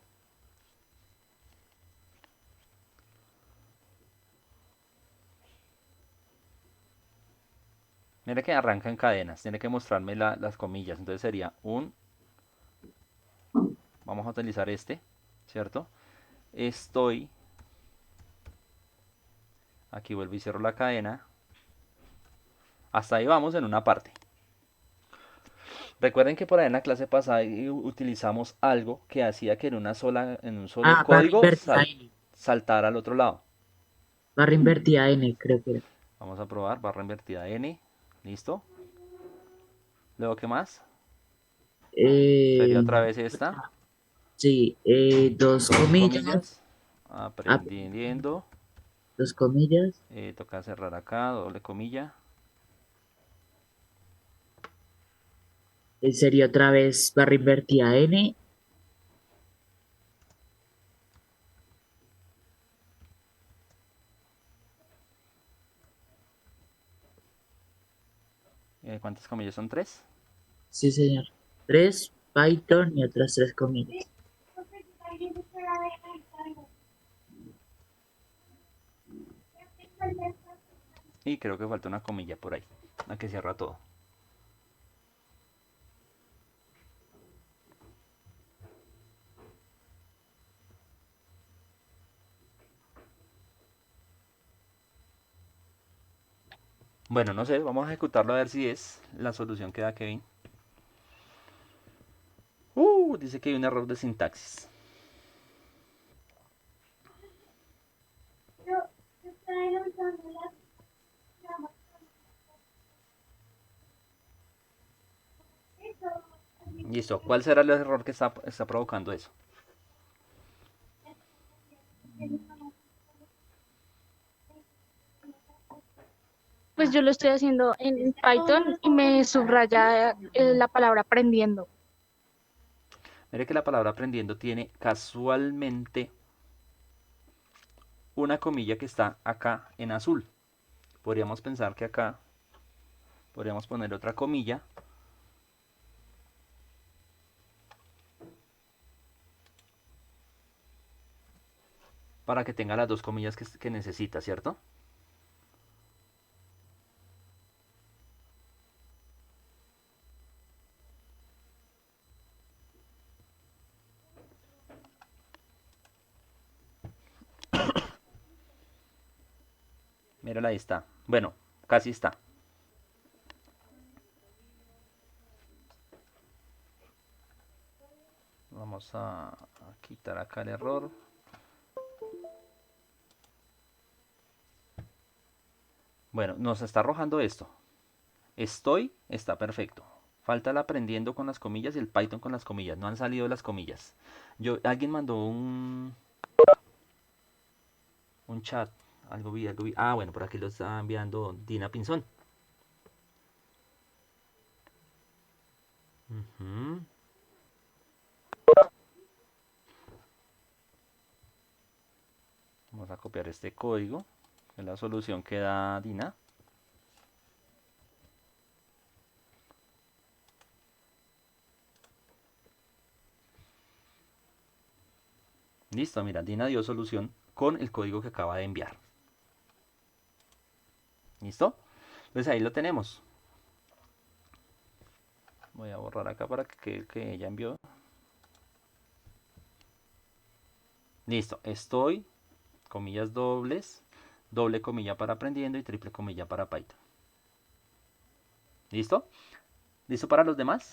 Speaker 1: Mire que arranca en cadenas, tiene que mostrarme las comillas. Entonces sería vamos a utilizar este, ¿cierto? Estoy, aquí vuelvo y cierro la cadena. Hasta ahí vamos en una parte. Recuerden que por ahí en la clase pasada utilizamos algo que hacía que en un solo
Speaker 2: barra
Speaker 1: código
Speaker 2: invertida N.
Speaker 1: saltara al otro lado.
Speaker 2: Barra invertida N, creo que era.
Speaker 1: Vamos a probar, barra invertida N, listo. Luego, ¿qué más? Sería
Speaker 2: Eh,
Speaker 1: otra vez esta,
Speaker 2: sí, dos
Speaker 1: dos
Speaker 2: comillas,
Speaker 1: comillas,
Speaker 2: ap-
Speaker 1: aprendiendo,
Speaker 2: dos comillas.
Speaker 1: toca cerrar acá, doble comilla.
Speaker 2: Sería otra vez barra invertida N.
Speaker 1: ¿Cuántas comillas son? Tres.
Speaker 2: Sí, señor. Tres Python y otras tres comillas.
Speaker 1: Y creo que falta una comilla por ahí, la que cierra todo. Bueno, no sé, vamos a ejecutarlo a ver si es la solución que da Kevin. Dice que hay un error de sintaxis. Listo. ¿Cuál será el error que está provocando eso?
Speaker 3: Pues yo lo estoy haciendo en Python y me subraya la palabra aprendiendo.
Speaker 1: Mire que la palabra aprendiendo tiene casualmente una comilla que está acá en azul. Podríamos pensar que acá podríamos poner otra comilla para que tenga las dos comillas que necesita, ¿cierto? Mírala, ahí está. Bueno, casi está. Vamos a quitar acá el error. Bueno, nos está arrojando esto. Está perfecto. Falta el aprendiendo con las comillas y el Python con las comillas. No han salido las comillas. Alguien mandó un chat. Algo vi, algo vi. Ah, bueno, por aquí lo está enviando Dina Pinzón. Ujú. Vamos a copiar este código. Es la solución que da Dina. Listo, mira, Dina dio solución con el código que acaba de enviar. ¿Listo? Pues ahí lo tenemos. Voy a borrar acá para que ella envió. Listo, comillas dobles, doble comilla para aprendiendo y triple comilla para Python. ¿Listo? ¿Listo para los demás?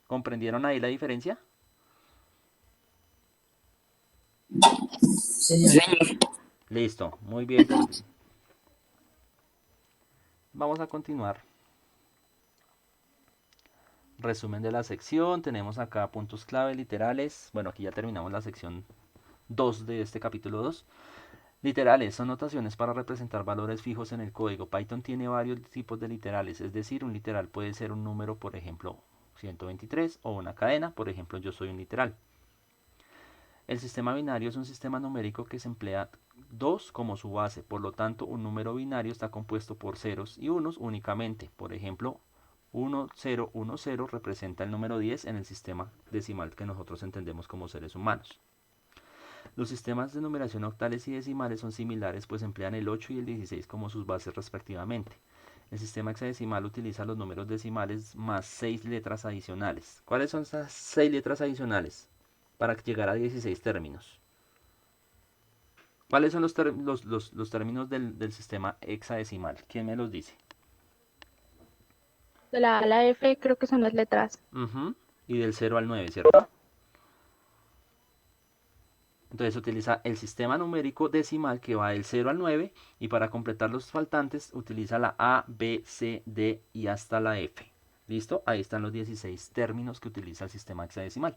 Speaker 1: ¿Comprendieron ahí la diferencia?
Speaker 2: Señor.
Speaker 1: Listo, muy bien. Vamos a continuar. Resumen de la sección. Tenemos acá puntos clave, literales. Bueno, aquí ya terminamos la sección 2 de este capítulo 2. Literales son notaciones para representar valores fijos en el código. Python tiene varios tipos de literales, es decir, un literal puede ser un número, por ejemplo, 123, o una cadena, por ejemplo, yo soy un literal. El sistema binario es un sistema numérico que se emplea 2 como su base, por lo tanto, un número binario está compuesto por ceros y unos únicamente. Por ejemplo, 1010 representa el número 10 en el sistema decimal que nosotros entendemos como seres humanos. Los sistemas de numeración octales y decimales son similares, pues emplean el 8 y el 16 como sus bases respectivamente. El sistema hexadecimal utiliza los números decimales más 6 letras adicionales. ¿Cuáles son esas 6 letras adicionales? Para llegar a 16 términos. ¿Cuáles son los términos del sistema hexadecimal? ¿Quién me los dice?
Speaker 3: De la A a la F creo que son las letras.
Speaker 1: Y del 0 al 9, ¿cierto? Entonces utiliza el sistema numérico decimal que va del 0 al 9 y para completar los faltantes utiliza la A, B, C, D y hasta la F. ¿Listo? Ahí están los 16 términos que utiliza el sistema hexadecimal.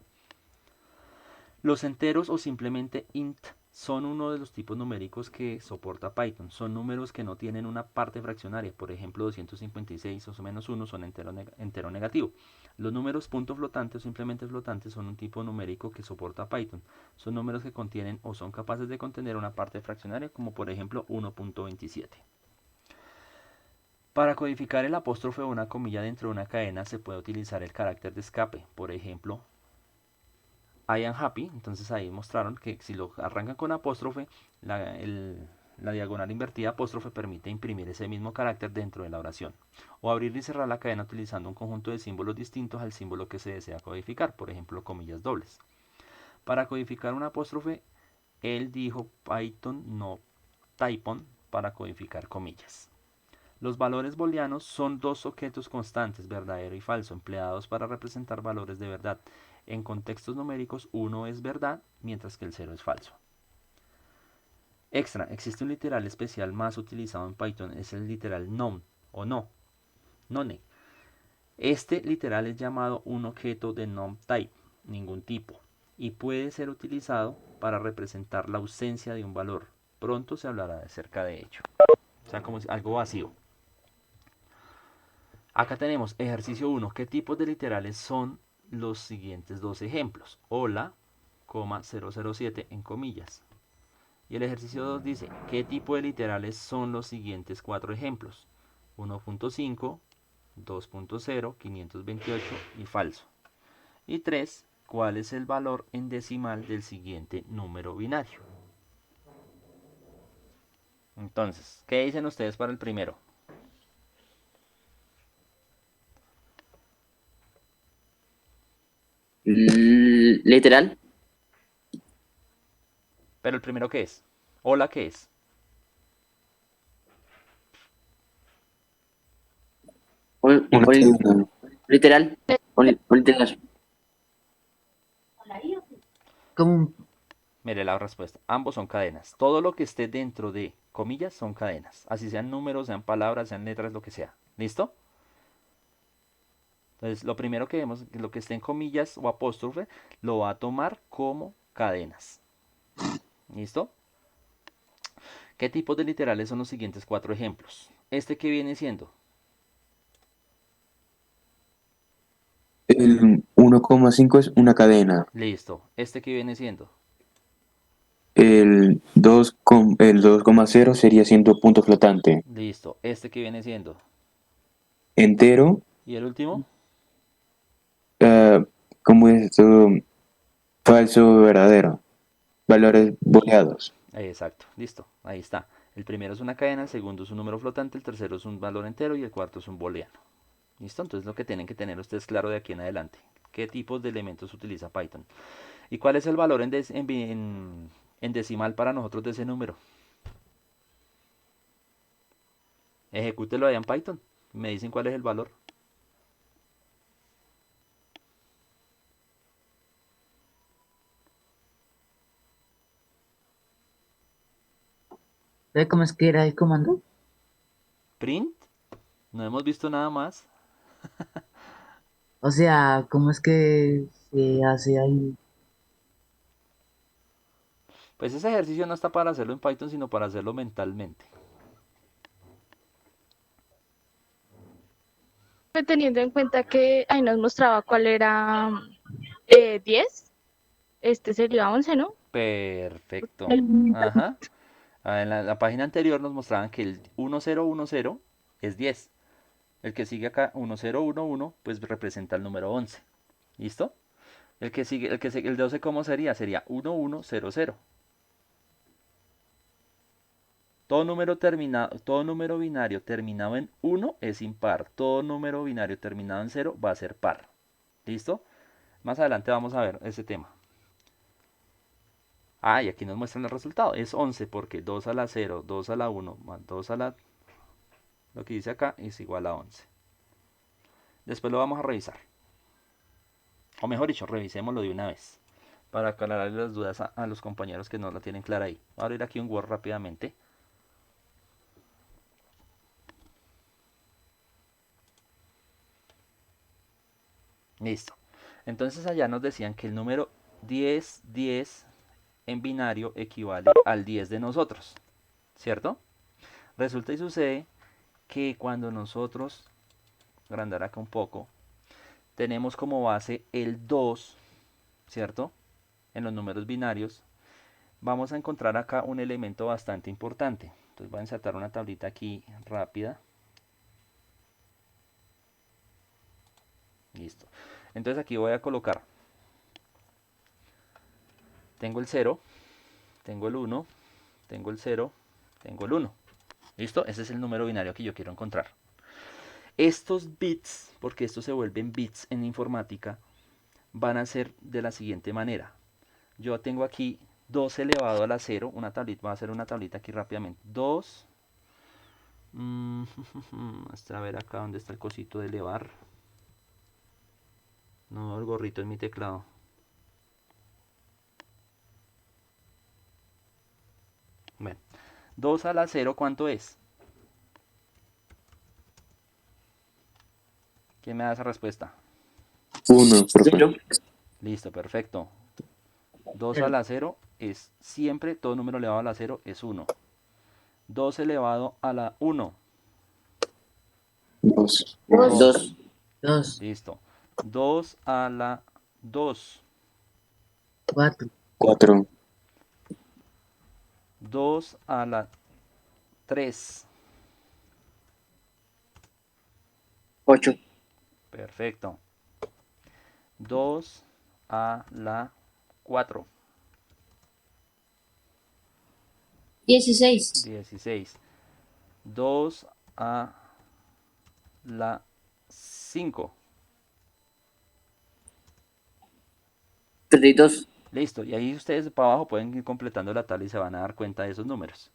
Speaker 1: Los enteros o simplemente int son uno de los tipos numéricos que soporta Python. Son números que no tienen una parte fraccionaria. Por ejemplo, 256 o menos 1 son entero negativo. Los números punto flotante o simplemente flotantes son un tipo numérico que soporta Python. Son números que contienen o son capaces de contener una parte fraccionaria, como por ejemplo 1.27. Para codificar el apóstrofe o una comilla dentro de una cadena se puede utilizar el carácter de escape. Por ejemplo, I am happy. Entonces ahí mostraron que si lo arrancan con apóstrofe, la diagonal invertida apóstrofe permite imprimir ese mismo carácter dentro de la oración. O abrir y cerrar la cadena utilizando un conjunto de símbolos distintos al símbolo que se desea codificar. Por ejemplo, comillas dobles. Para codificar un apóstrofe, él dijo Python no Typon para codificar comillas. Los valores booleanos son dos objetos constantes, verdadero y falso, empleados para representar valores de verdad. En contextos numéricos, 1 es verdad, mientras que el 0 es falso. Extra, existe un literal especial más utilizado en Python, es el literal none o no, none. Este literal es llamado un objeto de non-type, ningún tipo, y puede ser utilizado para representar la ausencia de un valor. Pronto se hablará acerca de ello. O sea, como algo vacío. Acá tenemos ejercicio 1. ¿Qué tipos de literales son los siguientes dos ejemplos? Hola, 007 en comillas. Y el ejercicio 2 dice, ¿qué tipo de literales son los siguientes cuatro ejemplos? 1.5, 2.0, 528 y falso. Y 3, ¿cuál es el valor en decimal del siguiente número binario? Entonces, ¿qué dicen ustedes para el primero?
Speaker 6: Literal.
Speaker 1: ¿Pero el primero qué es? Hola, ¿qué es?
Speaker 4: Una cadena.
Speaker 6: Literal. Literal.
Speaker 2: Como un-
Speaker 1: Mire la respuesta. Ambos son cadenas. Todo lo que esté dentro de comillas son cadenas. Así sean números, sean palabras, sean letras, lo que sea. ¿Listo? Entonces, lo primero que vemos, lo que esté en comillas o apóstrofe, lo va a tomar como cadenas. ¿Listo? ¿Qué tipos de literales son los siguientes cuatro ejemplos? Este que viene siendo.
Speaker 4: El 1,5 es una cadena.
Speaker 1: Listo. Este que viene siendo.
Speaker 4: El 2,0 sería siendo punto flotante.
Speaker 1: Listo. Este que viene siendo.
Speaker 4: Entero,
Speaker 1: Y el último.
Speaker 4: ah, ¿cómo es esto? Falso, verdadero. Valores booleados.
Speaker 1: Exacto. Listo. Ahí está. El primero es una cadena, el segundo es un número flotante, el tercero es un valor entero y el cuarto es un booleano. ¿Listo? Entonces lo que tienen que tener ustedes claro de aquí en adelante. ¿Qué tipos de elementos utiliza Python? ¿Y cuál es el valor en decimal para nosotros de ese número? Ejecútelo allá en Python. Me dicen cuál es el valor.
Speaker 2: ¿Sabe cómo es que era el comando?
Speaker 1: Print. No hemos visto nada más.
Speaker 2: O sea, ¿cómo es que se hace ahí?
Speaker 1: Pues ese ejercicio no está para hacerlo en Python, sino para hacerlo mentalmente.
Speaker 3: Teniendo en cuenta que ahí nos mostraba cuál era 10, este sería 11, ¿no?
Speaker 1: Perfecto. Ajá. En la página anterior nos mostraban que el 1010 es 10. El que sigue acá, 1011, pues representa el número 11. ¿Listo? El que sigue, el 12, ¿cómo sería? Sería 1100. Todo número binario terminado en 1 es impar. Todo número binario terminado en 0 va a ser par. ¿Listo? Más adelante vamos a ver ese tema. Ah, y aquí nos muestran el resultado. Es 11 porque 2 a la 0, 2 a la 1 más 2 a la... Lo que dice acá es igual a 11. Después lo vamos a revisar. O mejor dicho, revisémoslo de una vez. Para aclarar las dudas a los compañeros que no la tienen clara ahí. Voy a abrir aquí un Word rápidamente. Listo. Entonces allá nos decían que el número 1010 en binario equivale al 10 de nosotros. ¿Cierto? Resulta y sucede que cuando nosotros, agrandar acá un poco, tenemos como base el 2, ¿cierto? En los números binarios, vamos a encontrar acá un elemento bastante importante. Entonces voy a insertar una tablita aquí rápida. Listo. Entonces aquí voy a colocar, tengo el 0, tengo el 1, tengo el 0, tengo el 1. ¿Listo? Ese es el número binario que yo quiero encontrar. Estos bits, porque estos se vuelven bits en informática, van a ser de la siguiente manera. Yo tengo aquí 2 elevado a la 0, una tablita, voy a hacer una tablita aquí rápidamente. 2, a ver acá donde está el cosito de elevar. No, el gorrito en mi teclado. Bueno, 2 a la 0, ¿cuánto es? ¿Quién me da esa respuesta?
Speaker 4: 1, profe.
Speaker 6: Cero.
Speaker 1: Listo, perfecto. 2 a la 0 es siempre, todo número elevado a la 0 es 1. 2 elevado a la 1,
Speaker 4: 2,
Speaker 1: 2.
Speaker 6: 2.
Speaker 2: 2,
Speaker 1: Listo. 2 a la 2,
Speaker 2: 4,
Speaker 4: 4,
Speaker 1: 2 a la 3.
Speaker 6: 8.
Speaker 1: Perfecto. 2 a la 4,
Speaker 7: 16,
Speaker 1: 16. 2 a la 5.
Speaker 6: 32.
Speaker 1: Listo. Y ahí ustedes para abajo pueden ir completando la tabla y se van a dar cuenta de esos números.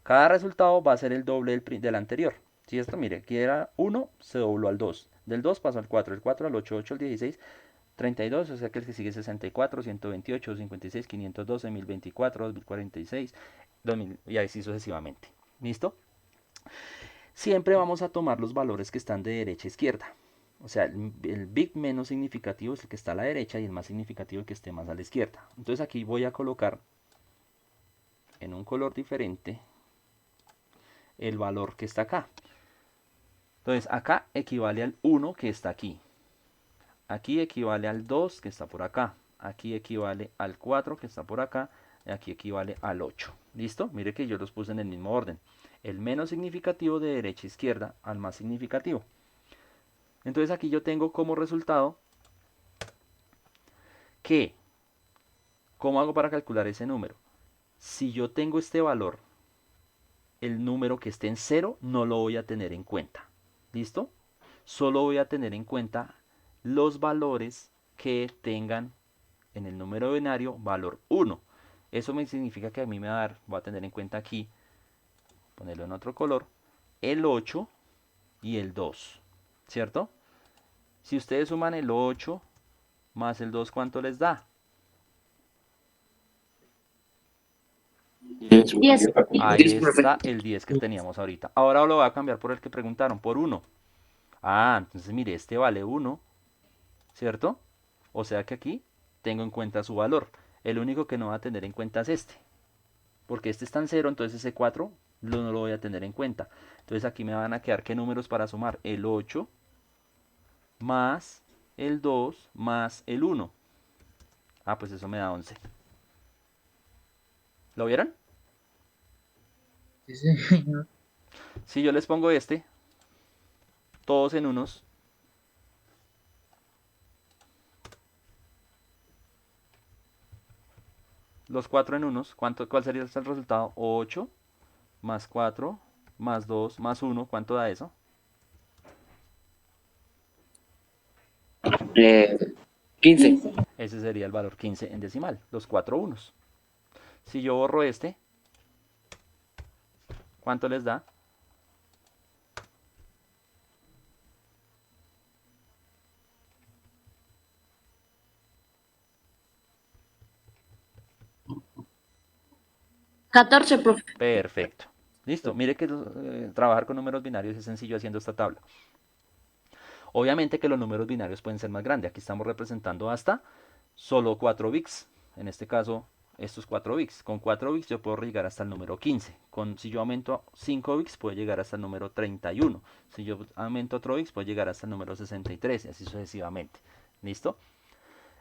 Speaker 1: Cada resultado va a ser el doble del anterior. Si esto, mire, aquí era 1, se dobló al 2. Del 2 pasó al 4, el 4 al 8, 8 al 16, 32, o sea que el que sigue es 64, 128, 56, 512, 1024, 2046, 2000, y así sucesivamente. ¿Listo? Siempre vamos a tomar los valores que están de derecha a izquierda. O sea, el bit menos significativo es el que está a la derecha y el más significativo el que esté más a la izquierda. Entonces aquí voy a colocar en un color diferente el valor que está acá. Entonces acá equivale al 1 que está aquí. Aquí equivale al 2 que está por acá. Aquí equivale al 4 que está por acá. Y aquí equivale al 8. ¿Listo? Mire que yo los puse en el mismo orden. El menos significativo de derecha a izquierda al más significativo. Entonces aquí yo tengo como resultado que, ¿cómo hago para calcular ese número? Si yo tengo este valor, el número que esté en 0 no lo voy a tener en cuenta. ¿Listo? Solo voy a tener en cuenta los valores que tengan en el número binario valor 1. Eso me significa que a mí me va a dar, voy a tener en cuenta aquí, ponerlo en otro color, el 8 y el 2. ¿Cierto? Si ustedes suman el 8 más el 2, ¿cuánto les da?
Speaker 4: 10.
Speaker 7: 10,
Speaker 1: Ahí
Speaker 6: 10, profe.
Speaker 1: está el 10 que teníamos ahorita. Ahora lo voy a cambiar por el que preguntaron, por 1. Ah, entonces mire, este vale 1, ¿cierto? O sea que aquí tengo en cuenta su valor. El único que no va a tener en cuenta es este. Porque este está en 0, entonces ese 4 no lo voy a tener en cuenta. Entonces aquí me van a quedar qué números para sumar. El 8 más el 2 más el 1. Ah, pues eso me da 11. ¿Lo vieron?
Speaker 2: sí, señor.
Speaker 1: Si yo les pongo este, todos en unos, los 4 en unos, ¿cuál sería el resultado? 8 más 4 más 2 más 1, ¿cuánto da eso?
Speaker 6: 15.
Speaker 1: Ese sería el valor 15 en decimal, los 4 unos. Si yo borro este, ¿cuánto les da?
Speaker 7: catorce, profe.
Speaker 1: Perfecto. Listo. Mire que trabajar con números binarios es sencillo haciendo esta tabla. Obviamente que los números binarios pueden ser más grandes. Aquí estamos representando hasta solo 4 bits. En este caso, estos 4 bits. Con 4 bits yo puedo llegar hasta el número 15. Si yo aumento 5 bits, puedo llegar hasta el número 31. Si yo aumento otro bits, puedo llegar hasta el número 63 y así sucesivamente. ¿Listo?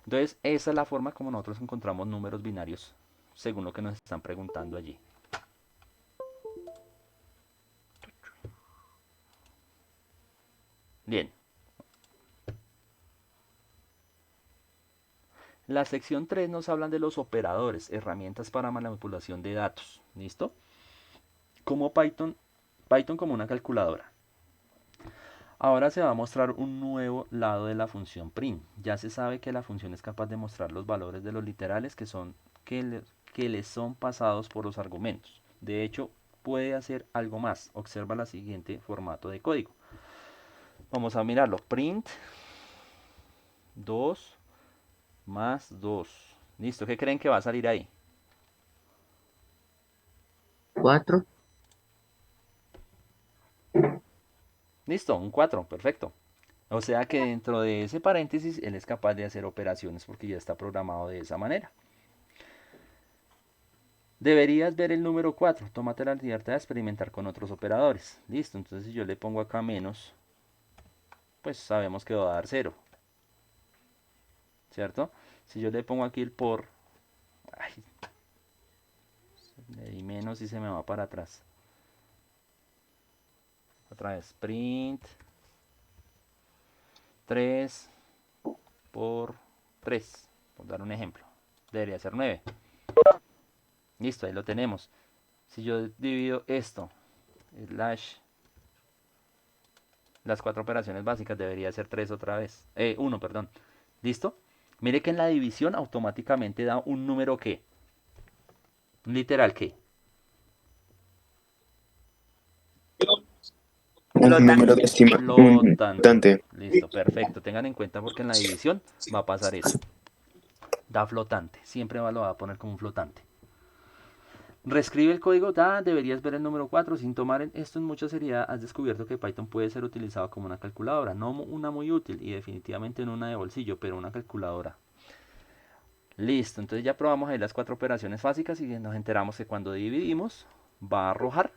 Speaker 1: Entonces, esa es la forma como nosotros encontramos números binarios, según lo que nos están preguntando allí. Bien. La sección 3 nos hablan de los operadores, herramientas para manipulación de datos. ¿Listo? Como Python como una calculadora. Ahora se va a mostrar un nuevo lado de la función print. Ya se sabe que la función es capaz de mostrar los valores de los literales que les son pasados por los argumentos. De hecho, puede hacer algo más. Observa el siguiente formato de código. Vamos a mirarlo. Print 2 más 2. Listo, ¿qué creen que va a salir ahí?
Speaker 2: 4,
Speaker 1: Listo, un 4, perfecto. O sea que dentro de ese paréntesis él es capaz de hacer operaciones porque ya está programado de esa manera. Deberías ver el número 4. Tómate la libertad de experimentar con otros operadores. Listo, entonces si yo le pongo acá menos, pues sabemos que va a dar 0. ¿Cierto? Si yo le pongo aquí el por, ay, le di menos y se me va para atrás. Otra vez, print 3 por 3, por dar un ejemplo. Debería ser 9. Listo, ahí lo tenemos. Si yo divido esto, slash, las 4 operaciones básicas, debería ser 3 otra vez. 1, perdón. ¿Listo? Mire que en la división automáticamente da un número que. Un literal que.
Speaker 4: Un número decimal, un
Speaker 1: Flotante.
Speaker 4: flotante.
Speaker 1: Listo, perfecto. Tengan en cuenta porque en la división va a pasar eso. Da flotante. Siempre lo va a poner como un flotante. Reescribe el código, deberías ver el número 4 sin tomar esto en mucha seriedad. Has descubierto que Python puede ser utilizado como una calculadora, no una muy útil y definitivamente no una de bolsillo, pero una calculadora. Listo, entonces ya probamos ahí las 4 operaciones básicas y nos enteramos que cuando dividimos va a arrojar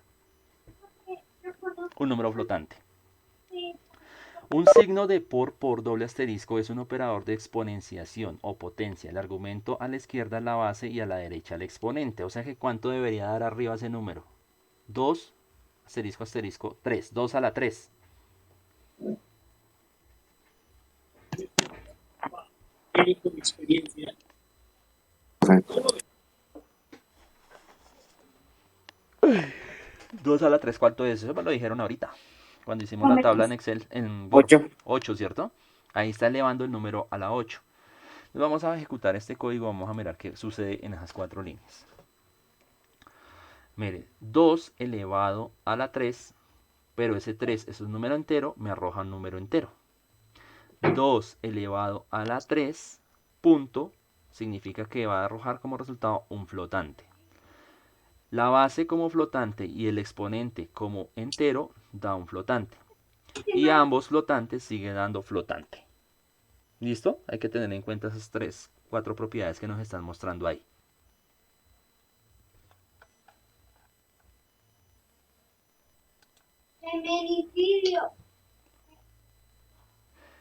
Speaker 1: un número flotante. Un signo de por doble asterisco es un operador de exponenciación o potencia. El argumento a la izquierda es la base y a la derecha el exponente. O sea que ¿cuánto debería dar arriba ese número? 2, asterisco, asterisco, 3. 2 a la 3.
Speaker 4: Ajá.
Speaker 1: 2 a la 3, ¿cuánto es? Eso me lo dijeron ahorita. Cuando hicimos la tabla en Excel, en Word.
Speaker 6: 8.
Speaker 1: 8, ¿cierto? Ahí está elevando el número a la 8. Entonces vamos a ejecutar este código. Vamos a mirar qué sucede en esas 4 líneas. Mire, 2 elevado a la 3, pero ese 3 es un número entero, me arroja un número entero. 2 elevado a la 3, punto, significa que va a arrojar como resultado un flotante. La base como flotante y el exponente como entero da un flotante. Y ambos flotantes siguen dando flotante. ¿Listo? Hay que tener en cuenta esas 3, 4 propiedades que nos están mostrando ahí.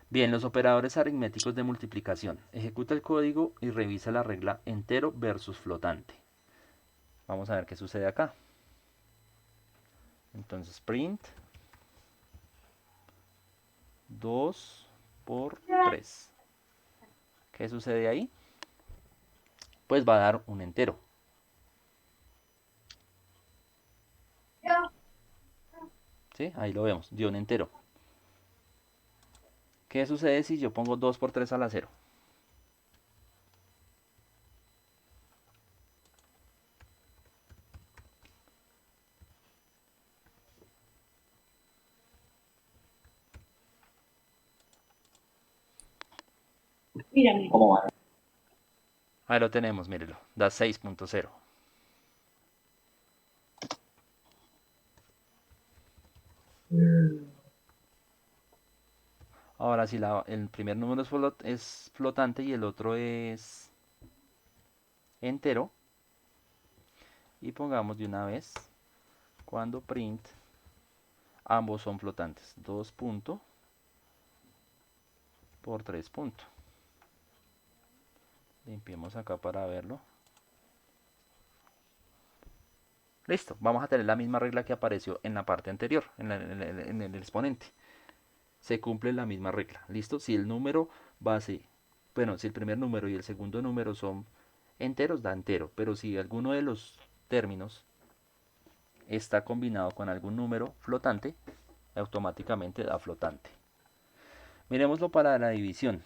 Speaker 1: Bien, los operadores aritméticos de multiplicación. Ejecuta el código y revisa la regla entero versus flotante. Vamos a ver qué sucede acá. Entonces print 2 por 3. ¿Qué sucede ahí? Pues va a dar un entero. ¿Sí? Ahí lo vemos, dio un entero. ¿Qué sucede si yo pongo 2 por 3 a la 0?
Speaker 6: ¿Cómo va?
Speaker 1: Ahí lo tenemos, mírelo. Da 6.0. Ahora, si el primer número es flotante y el otro es entero, y pongamos de una vez, cuando print, ambos son flotantes. 2 punto por 3 punto. Limpiemos acá para verlo. Listo, vamos a tener la misma regla que apareció en la parte anterior, en el exponente. Se cumple la misma regla. ¿Listo? Si el número base, bueno, si el primer número y el segundo número son enteros, da entero. Pero si alguno de los términos está combinado con algún número flotante, automáticamente da flotante. Miremoslo para la división.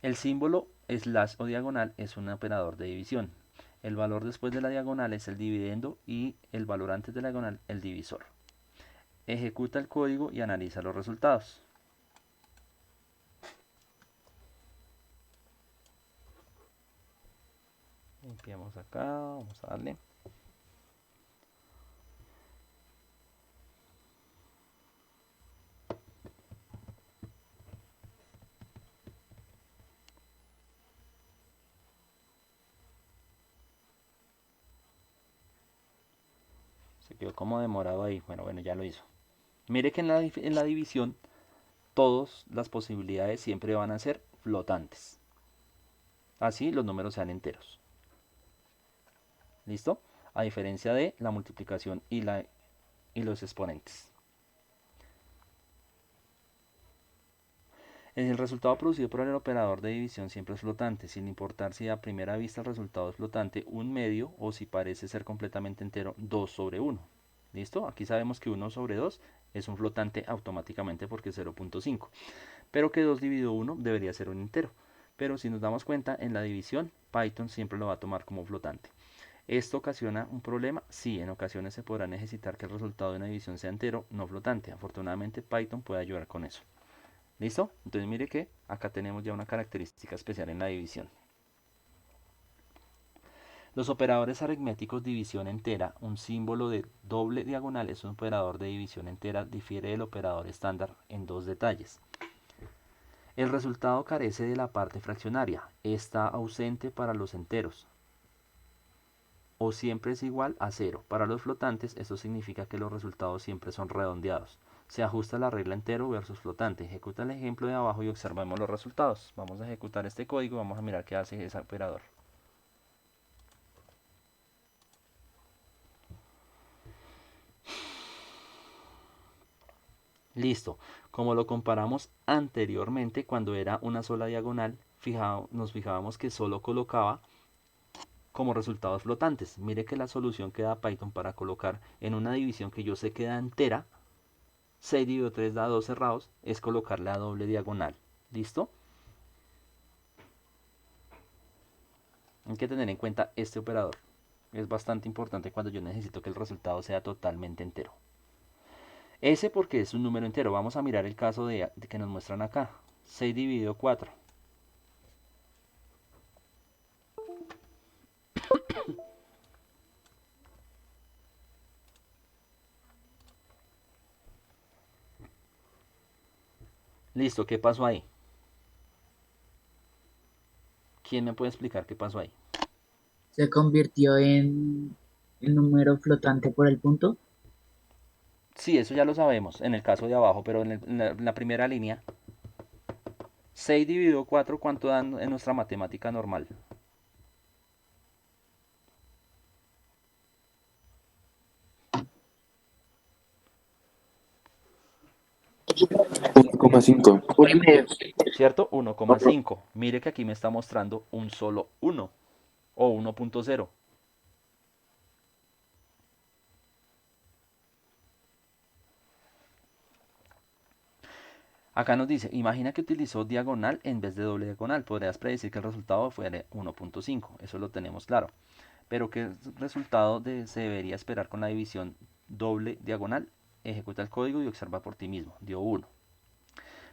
Speaker 1: El símbolo slash o diagonal es un operador de división. El valor después de la diagonal es el dividendo y el valor antes de la diagonal el divisor. Ejecuta el código y analiza los resultados. Limpiamos acá, vamos a darle. Se quedó como demorado ahí. Bueno, ya lo hizo. Mire que en la división todas las posibilidades siempre van a ser flotantes. Así los números sean enteros. ¿Listo? A diferencia de la multiplicación y los exponentes. El resultado producido por el operador de división siempre es flotante, sin importar si a primera vista el resultado es flotante 1/2 o si parece ser completamente entero 2/1. ¿Listo? Aquí sabemos que 1/2 es un flotante automáticamente porque es 0.5, pero que 2 dividido 1 debería ser un entero. Pero si nos damos cuenta, en la división Python siempre lo va a tomar como flotante. ¿Esto ocasiona un problema? Sí, en ocasiones se podrá necesitar que el resultado de una división sea entero, no flotante. Afortunadamente Python puede ayudar con eso. ¿Listo? Entonces mire que acá tenemos ya una característica especial en la división. Los operadores aritméticos división entera, un símbolo de doble diagonal es un operador de división entera, difiere del operador estándar en dos detalles. El resultado carece de la parte fraccionaria, está ausente para los enteros, o siempre es igual a 0. Para los flotantes, esto significa que los resultados siempre son redondeados. Se ajusta la regla entero versus flotante. Ejecuta el ejemplo de abajo y observemos los resultados. Vamos a ejecutar este código y vamos a mirar qué hace ese operador. Listo. Como lo comparamos anteriormente, cuando era una sola diagonal, nos fijábamos que solo colocaba como resultados flotantes. Mire que la solución que da Python para colocar en una división que yo sé queda entera, 6 dividido 3 da 2 cerrados, es colocarle a doble diagonal. ¿Listo? Hay que tener en cuenta este operador. Es bastante importante cuando yo necesito que el resultado sea totalmente entero. S porque es un número entero. Vamos a mirar el caso de que nos muestran acá. 6 dividido 4. Listo, ¿qué pasó ahí? ¿Quién me puede explicar qué pasó ahí?
Speaker 2: Se convirtió en número flotante por el punto.
Speaker 1: Sí, eso ya lo sabemos en el caso de abajo, pero en la primera línea, 6 dividido 4, ¿cuánto dan en nuestra matemática normal?
Speaker 4: Punto coma 5.
Speaker 2: 1,5.
Speaker 1: ¿Cierto? 1,5. Mire que aquí me está mostrando un solo 1 o 1.0. Acá nos dice, imagina que utilizó diagonal en vez de doble diagonal. Podrías predecir que el resultado fuera 1.5. Eso lo tenemos claro. Pero ¿qué resultado se debería esperar con la división doble diagonal? Ejecuta el código y observa por ti mismo. Dio 1.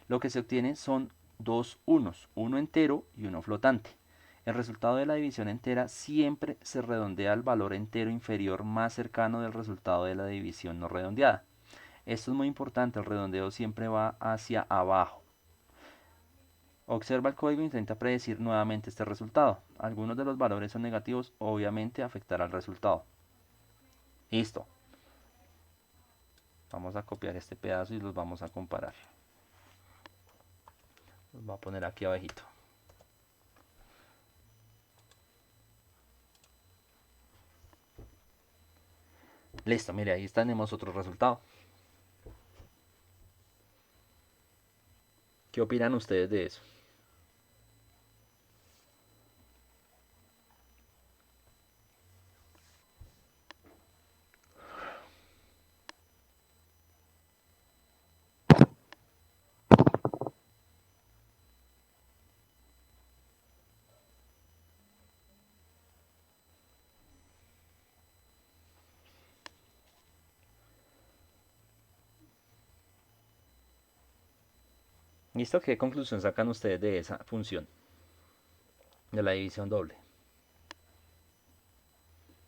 Speaker 1: Lo que se obtiene son dos unos, uno entero y uno flotante. El resultado de la división entera siempre se redondea al valor entero inferior más cercano del resultado de la división no redondeada. Esto es muy importante, el redondeo siempre va hacia abajo. Observa el código e intenta predecir nuevamente este resultado. Algunos de los valores son negativos, obviamente afectará al resultado. Listo. Vamos a copiar este pedazo y los vamos a comparar. Los voy a poner aquí abajito. Listo, mire, ahí tenemos otro resultado. ¿Qué opinan ustedes de eso? ¿Listo? ¿Qué conclusión sacan ustedes de esa función? De la división doble.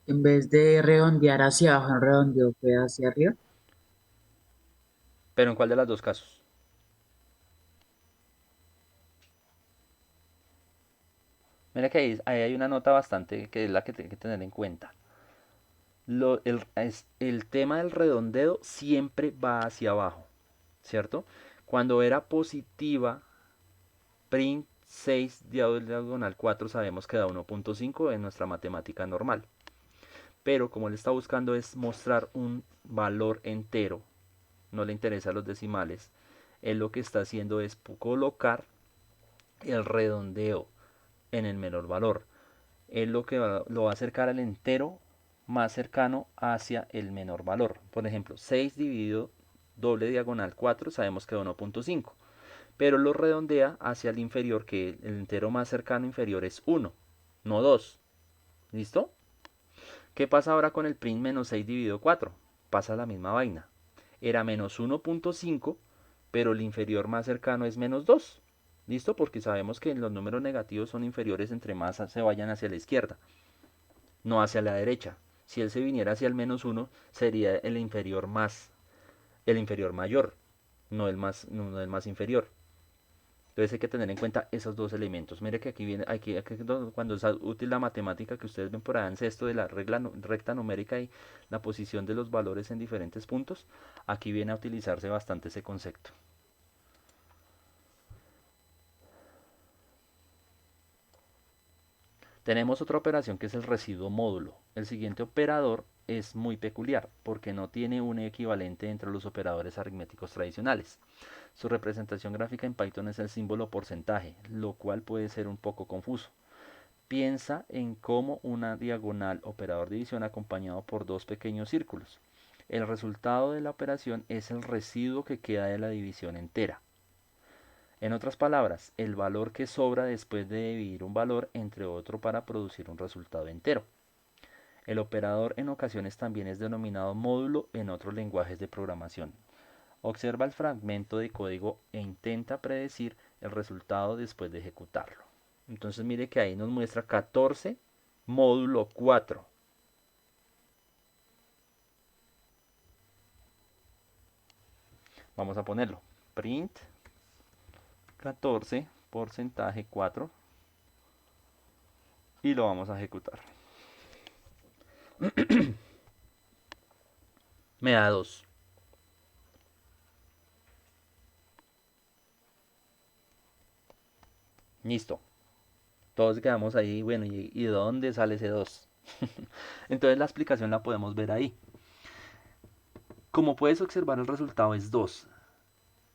Speaker 2: En vez de redondear hacia abajo, redondeó fue hacia arriba.
Speaker 1: ¿Pero en cuál de los dos casos? Mira que ahí hay una nota bastante que es la que hay que tener en cuenta. el tema del redondeo siempre va hacia abajo, ¿cierto? Cuando era positiva, print 6 diagonal 4 sabemos que da 1.5 en nuestra matemática normal. Pero como le está buscando es mostrar un valor entero, no le interesan los decimales, él lo que está haciendo es colocar el redondeo en el menor valor. Él lo va a acercar al entero más cercano hacia el menor valor. Por ejemplo, 6 dividido doble diagonal 4 sabemos que da 1.5. Pero lo redondea hacia el inferior, que el entero más cercano inferior es 1, no 2. ¿Listo? ¿Qué pasa ahora con el print menos 6 dividido 4? Pasa la misma vaina. Era menos 1.5, pero el inferior más cercano es menos 2. ¿Listo? Porque sabemos que los números negativos son inferiores entre más se vayan hacia la izquierda, no hacia la derecha. Si él se viniera hacia el menos 1, sería el inferior mayor, no el más inferior. Entonces hay que tener en cuenta esos dos elementos. Mire que aquí viene, cuando es útil la matemática que ustedes ven por ahí en sexto de la recta numérica y la posición de los valores en diferentes puntos, aquí viene a utilizarse bastante ese concepto. Tenemos otra operación que es el residuo módulo. El siguiente operador es muy peculiar porque no tiene un equivalente entre los operadores aritméticos tradicionales. Su representación gráfica en Python es el símbolo porcentaje, lo cual puede ser un poco confuso. Piensa en cómo una diagonal operador división acompañado por dos pequeños círculos. El resultado de la operación es el residuo que queda de la división entera. En otras palabras, el valor que sobra después de dividir un valor entre otro para producir un resultado entero. El operador en ocasiones también es denominado módulo en otros lenguajes de programación. Observa el fragmento de código e intenta predecir el resultado después de ejecutarlo. Entonces mire que ahí nos muestra 14 módulo 4. Vamos a ponerlo. Print 14 porcentaje 4 y lo vamos a ejecutar. Me da 2. Listo. Todos quedamos ahí, bueno, ¿y de dónde sale ese 2? Entonces la explicación la podemos ver ahí. Como puedes observar, el resultado es 2.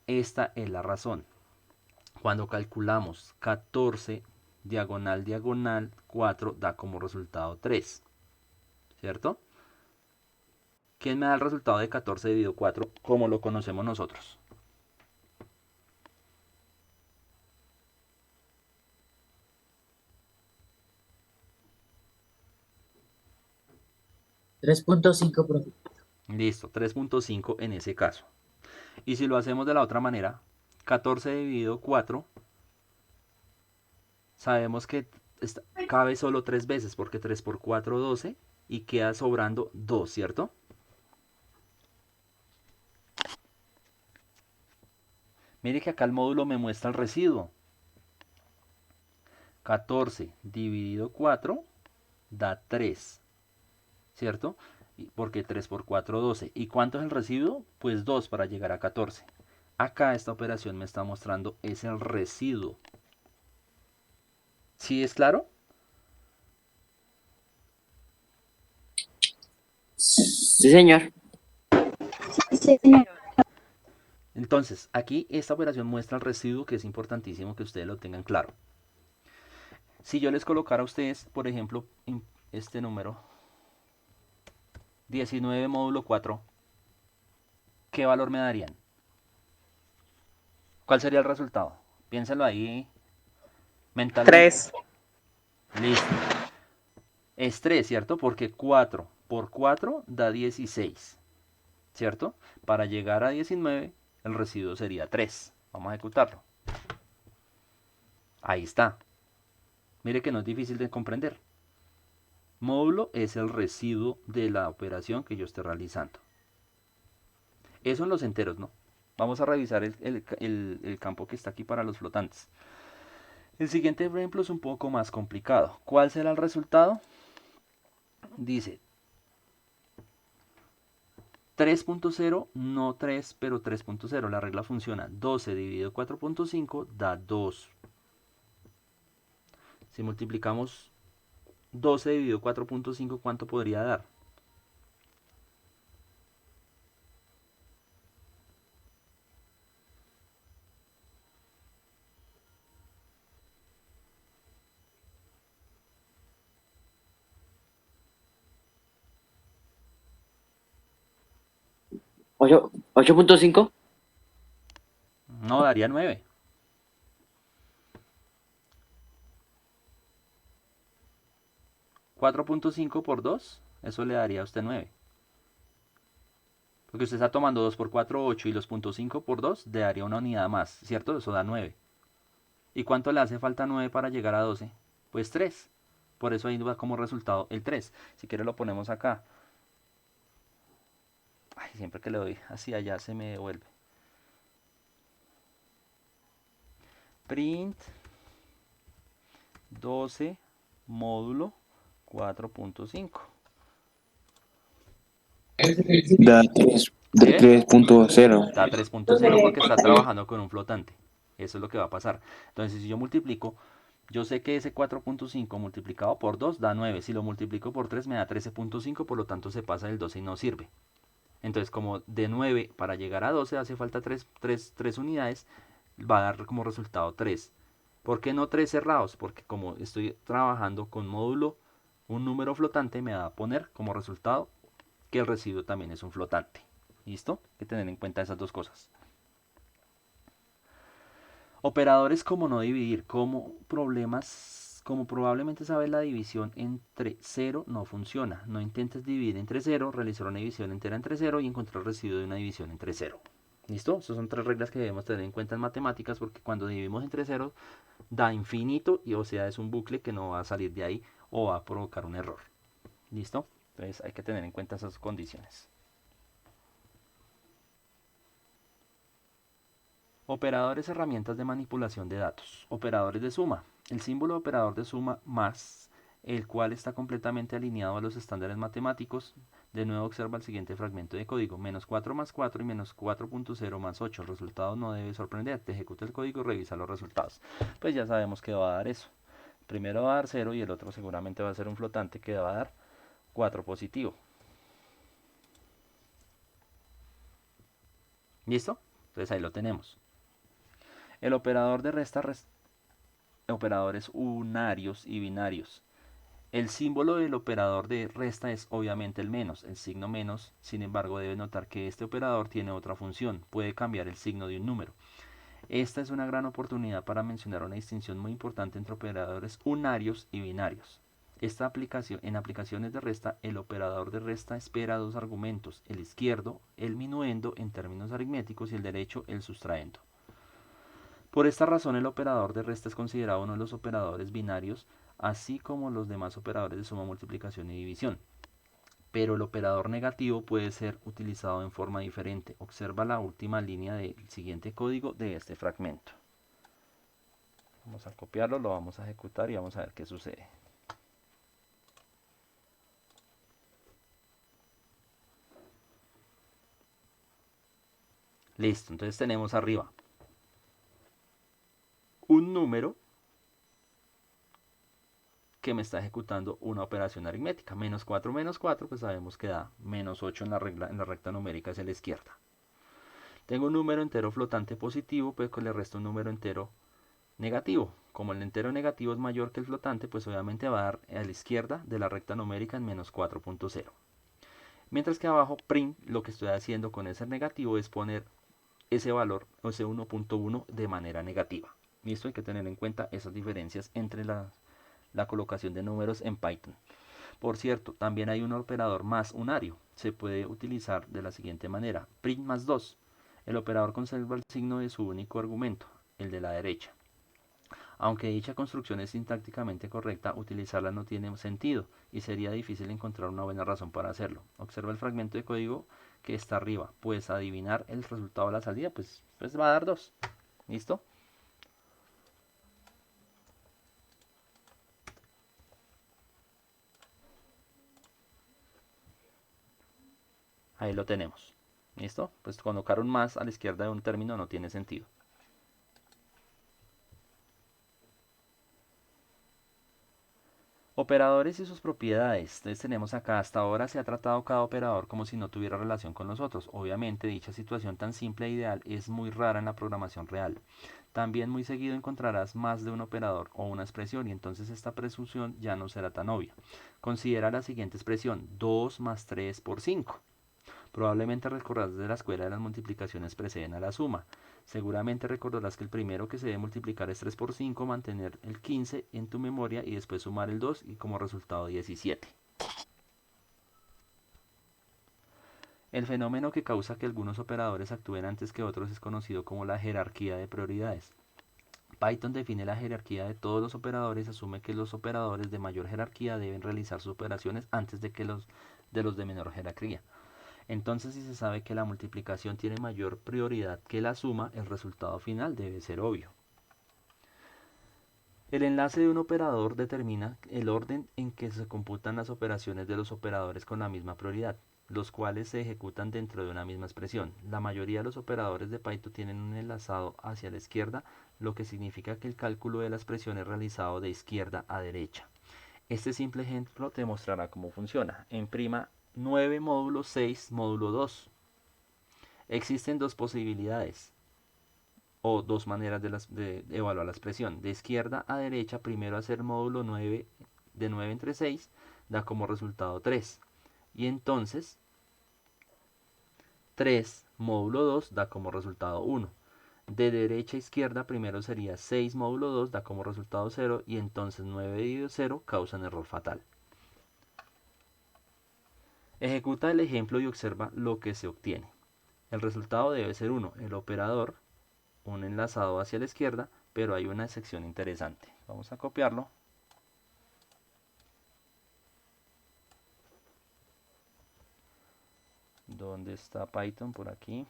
Speaker 1: Esta es la razón. Cuando calculamos 14 diagonal diagonal 4 da como resultado 3. ¿Cierto? ¿Quién me da el resultado de 14 dividido 4 como lo conocemos nosotros?
Speaker 2: $3.5.
Speaker 1: Listo, 3.5 en ese caso. Y si lo hacemos de la otra manera, 14 dividido 4, sabemos que cabe solo 3 veces, porque 3 por 4, 12, y queda sobrando 2, ¿cierto? Mire que acá el módulo me muestra el residuo. 14 dividido 4 da 3, ¿cierto? Porque 3 por 4, 12. ¿Y cuánto es el residuo? Pues 2 para llegar a 14. Acá esta operación me está mostrando es el residuo. ¿Sí es claro?
Speaker 2: Sí, señor.
Speaker 1: Entonces, aquí esta operación muestra el residuo, que es importantísimo que ustedes lo tengan claro. Si yo les colocara a ustedes, por ejemplo, este número, 19 módulo 4, ¿qué valor me darían? ¿Cuál sería el resultado? Piénsenlo ahí mentalmente.
Speaker 5: 3.
Speaker 1: Listo. Es 3, ¿cierto? Porque 4 por 4 da 16, ¿cierto? Para llegar a 19, el residuo sería 3. Vamos a ejecutarlo. Ahí está. Mire que no es difícil de comprender. Módulo es el residuo de la operación que yo esté realizando. Eso en los enteros, ¿no? Vamos a revisar el campo que está aquí para los flotantes. El siguiente ejemplo es un poco más complicado. ¿Cuál será el resultado? Dice 3.0, no 3, pero 3.0. La regla funciona. 12 dividido 4.5 da 2. Si multiplicamos 12 dividido 4.5, ¿cuánto podría dar?
Speaker 7: ¿8.5?
Speaker 1: No, daría 9. 4.5 por 2, eso le daría a usted 9. Porque usted está tomando 2 por 4, 8 y los .5 por 2 le daría una unidad más, ¿cierto? Eso da 9. ¿Y cuánto le hace falta 9 para llegar a 12? Pues 3. Por eso ahí va como resultado el 3. Si quiere lo ponemos acá. Ay, siempre que le doy hacia allá se me devuelve. Print 12 módulo 4.5.
Speaker 4: Da 3, de
Speaker 1: ¿Qué?
Speaker 4: 3.0.
Speaker 1: Da 3.0 porque está trabajando con un flotante. Eso es lo que va a pasar. Entonces, si yo multiplico, yo sé que ese 4.5 multiplicado por 2 da 9. Si lo multiplico por 3 me da 13.5, por lo tanto se pasa del 12 y no sirve. Entonces, como de 9 para llegar a 12 hace falta 3 unidades, va a dar como resultado 3. ¿Por qué no 3 cerrados? Porque como estoy trabajando con módulo, un número flotante me va a poner como resultado que el residuo también es un flotante. ¿Listo? Hay que tener en cuenta esas dos cosas. Operadores como no dividir, como problemas, como probablemente sabes, la división entre 0 no funciona. No intentes dividir entre 0, realizar una división entera entre 0 y encontrar el residuo de una división entre 0. ¿Listo? Esas son 3 reglas que debemos tener en cuenta en matemáticas, porque cuando dividimos entre 0 da infinito y o sea es un bucle que no va a salir de ahí o va a provocar un error. ¿Listo? Entonces hay que tener en cuenta esas condiciones. Operadores, herramientas de manipulación de datos. Operadores de suma. El símbolo operador de suma más, el cual está completamente alineado a los estándares matemáticos. De nuevo observa el siguiente fragmento de código. Menos 4 más 4 y menos 4.0 más 8. El resultado no debe sorprenderte. Ejecuta el código y revisa los resultados. Pues ya sabemos que va a dar eso. Primero va a dar 0 y el otro seguramente va a ser un flotante que va a dar 4 positivo. ¿Listo? Entonces ahí lo tenemos. El operador de resta, operadores unarios y binarios. El símbolo del operador de resta es obviamente el menos, el signo menos. Sin embargo, debe notar que este operador tiene otra función, puede cambiar el signo de un número. Esta es una gran oportunidad para mencionar una distinción muy importante entre operadores unarios y binarios. En aplicaciones de resta, el operador de resta espera dos argumentos, el izquierdo, el minuendo en términos aritméticos y el derecho, el sustraendo. Por esta razón, el operador de resta es considerado uno de los operadores binarios, así como los demás operadores de suma, multiplicación y división. Pero el operador negativo puede ser utilizado en forma diferente. Observa la última línea del siguiente código de este fragmento. Vamos a copiarlo, lo vamos a ejecutar y vamos a ver qué sucede. Listo, entonces tenemos arriba un número que me está ejecutando una operación aritmética. Menos 4 menos 4, pues sabemos que da menos 8 en la recta numérica hacia la izquierda. Tengo un número entero flotante positivo, pues le resto un número entero negativo. Como el entero negativo es mayor que el flotante, pues obviamente va a dar a la izquierda de la recta numérica en menos 4.0. Mientras que abajo, print, lo que estoy haciendo con ese negativo es poner ese valor, o ese 1.1 de manera negativa. Listo, hay que tener en cuenta esas diferencias entre la colocación de números en Python. Por cierto, también hay un operador más unario. Se puede utilizar de la siguiente manera. Print más 2. El operador conserva el signo de su único argumento, el de la derecha. Aunque dicha construcción es sintácticamente correcta, utilizarla no tiene sentido y sería difícil encontrar una buena razón para hacerlo. Observa el fragmento de código que está arriba. Puedes adivinar el resultado de la salida, pues va a dar 2. ¿Listo? Ahí lo tenemos. ¿Listo? Pues colocar un más a la izquierda de un término no tiene sentido. Operadores y sus propiedades. Entonces tenemos acá, hasta ahora se ha tratado cada operador como si no tuviera relación con los otros. Obviamente dicha situación tan simple e ideal es muy rara en la programación real. También muy seguido encontrarás más de un operador o una expresión y entonces esta presunción ya no será tan obvia. Considera la siguiente expresión, 2 más 3 por 5. Probablemente recordarás de la escuela de las multiplicaciones preceden a la suma. Seguramente recordarás que el primero que se debe multiplicar es 3 por 5, mantener el 15 en tu memoria y después sumar el 2 y como resultado 17. El fenómeno que causa que algunos operadores actúen antes que otros es conocido como la jerarquía de prioridades. Python define la jerarquía de todos los operadores y asume que los operadores de mayor jerarquía deben realizar sus operaciones antes de que los de menor jerarquía. Entonces, si se sabe que la multiplicación tiene mayor prioridad que la suma, el resultado final debe ser obvio. El enlace de un operador determina el orden en que se computan las operaciones de los operadores con la misma prioridad, los cuales se ejecutan dentro de una misma expresión. La mayoría de los operadores de Python tienen un enlazado hacia la izquierda, lo que significa que el cálculo de la expresión es realizado de izquierda a derecha. Este simple ejemplo te mostrará cómo funciona. En prima 9 módulo 6 módulo 2. Existen dos posibilidades o dos maneras de evaluar la expresión. De izquierda a derecha, primero hacer módulo 9 de 9 entre 6 da como resultado 3. Y entonces 3 módulo 2 da como resultado 1. De derecha a izquierda, primero sería 6 módulo 2 da como resultado 0 y entonces 9 dividido 0 causa un error fatal. Ejecuta el ejemplo y observa lo que se obtiene. El resultado debe ser 1. El operador, un enlazado hacia la izquierda, pero hay una excepción interesante. Vamos a copiarlo. ¿Dónde está Python? Por aquí.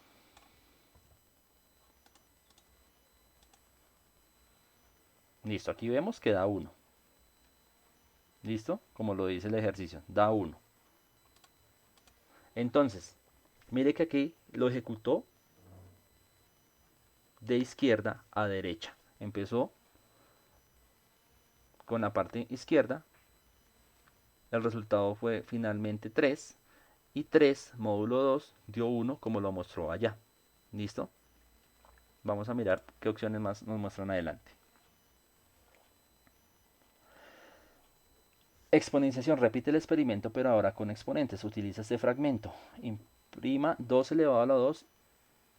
Speaker 1: Listo, aquí vemos que da 1. ¿Listo? Como lo dice el ejercicio, da 1. Entonces, mire que aquí lo ejecutó de izquierda a derecha. Empezó con la parte izquierda. El resultado fue finalmente 3. Y 3 módulo 2 dio 1 como lo mostró allá. ¿Listo? Vamos a mirar qué opciones más nos muestran adelante. Exponenciación. Repite el experimento pero ahora con exponentes. Utiliza este fragmento. Imprima 2 elevado a la 2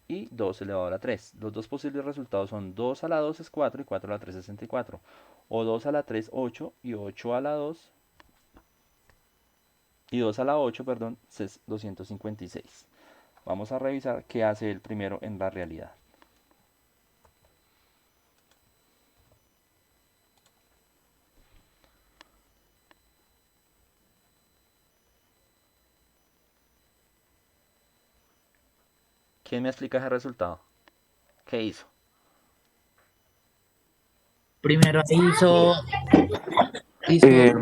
Speaker 1: y 2 elevado a la 3. Los dos posibles resultados son 2 a la 2 es 4 y 4 a la 3 es 64. O 2 a la 3, 8 y 8 a la 2 y 2 a la 8, perdón, es 256. Vamos a revisar qué hace el primero en la realidad. ¿Quién me explica ese resultado? ¿Qué hizo?
Speaker 2: Primero
Speaker 4: Eh,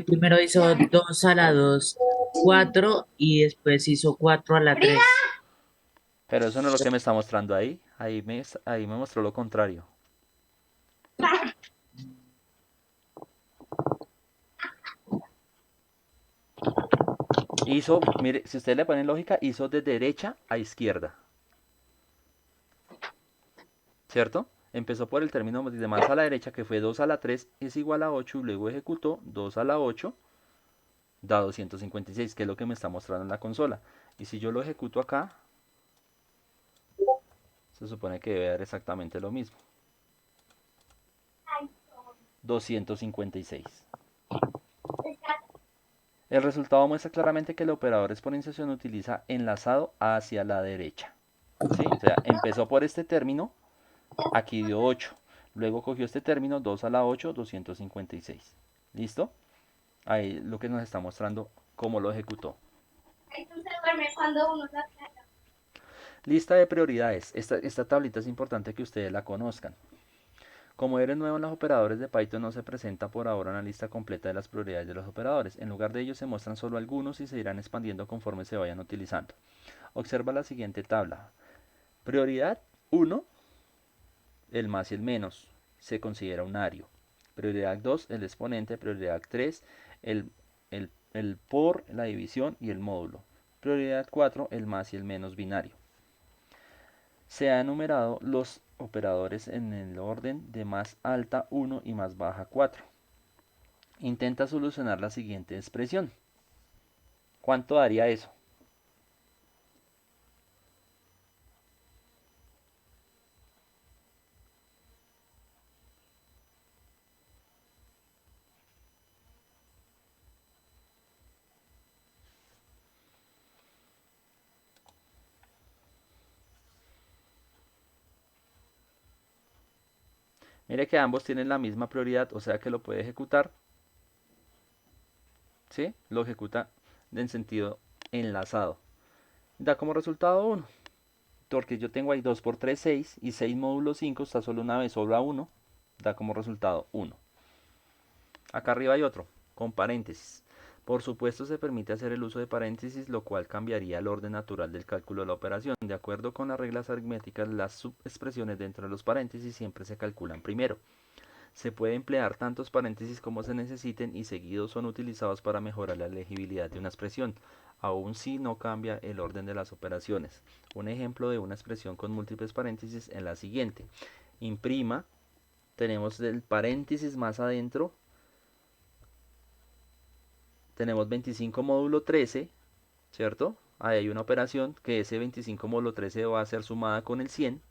Speaker 2: primero hizo 2 a la 2 4 y después hizo 4 a la 3.
Speaker 1: Pero eso no es lo que me está mostrando ahí. Ahí me mostró lo contrario. Hizo, mire, si usted le pone lógica, hizo de derecha a izquierda. ¿Cierto? Empezó por el término de más a la derecha, que fue 2 a la 3 es igual a 8, y luego ejecutó 2 a la 8, da 256, que es lo que me está mostrando en la consola. Y si yo lo ejecuto acá, se supone que debe dar exactamente lo mismo. 256. El resultado muestra claramente que el operador de exponenciación utiliza enlazado hacia la derecha. ¿Sí? O sea, empezó por este término, aquí dio 8. Luego cogió este término, 2 a la 8, 256. ¿Listo? Ahí lo que nos está mostrando cómo lo ejecutó. Lista de prioridades. Esta tablita es importante que ustedes la conozcan. Como eres nuevo en los operadores de Python, no se presenta por ahora una lista completa de las prioridades de los operadores. En lugar de ello se muestran solo algunos y se irán expandiendo conforme se vayan utilizando. Observa la siguiente tabla. Prioridad 1, el más y el menos, se considera unario. Prioridad 2, el exponente. Prioridad 3, el por, la división y el módulo. Prioridad 4, el más y el menos binario. Se han enumerado los operadores en el orden de más alta 1 y más baja 4. Intenta solucionar la siguiente expresión. ¿Cuánto daría eso? Mire que ambos tienen la misma prioridad, o sea que lo puede ejecutar. ¿Sí? Lo ejecuta en sentido enlazado. Da como resultado 1. Porque yo tengo ahí 2 por 3, 6. Y 6 módulo 5 está solo una vez, sobra 1. Da como resultado 1. Acá arriba hay otro, con paréntesis. Por supuesto se permite hacer el uso de paréntesis, lo cual cambiaría el orden natural del cálculo de la operación. De acuerdo con las reglas aritméticas, las subexpresiones dentro de los paréntesis siempre se calculan primero. Se puede emplear tantos paréntesis como se necesiten y seguidos son utilizados para mejorar la legibilidad de una expresión, aun si no cambia el orden de las operaciones. Un ejemplo de una expresión con múltiples paréntesis es la siguiente. Imprima, tenemos el paréntesis más adentro, tenemos 25 módulo 13, ¿cierto? Ahí hay una operación que ese 25 módulo 13 va a ser sumada con el 100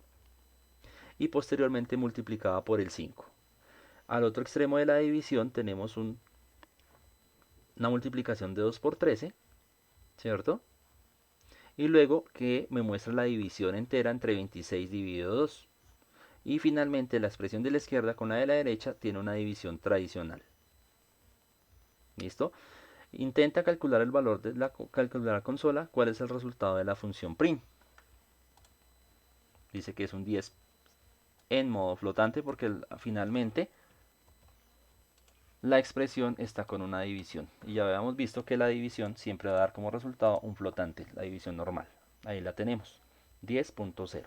Speaker 1: y posteriormente multiplicada por el 5. Al otro extremo de la división tenemos una multiplicación de 2 por 13, ¿cierto? Y luego que me muestra la división entera entre 26 dividido 2. Y finalmente la expresión de la izquierda con la de la derecha tiene una división tradicional. ¿Listo? Intenta calcular el valor de la calculadora consola. ¿Cuál es el resultado de la función print? Dice que es un 10 en modo flotante porque finalmente la expresión está con una división. Y ya habíamos visto que la división siempre va a dar como resultado un flotante, la división normal. Ahí la tenemos, 10.0.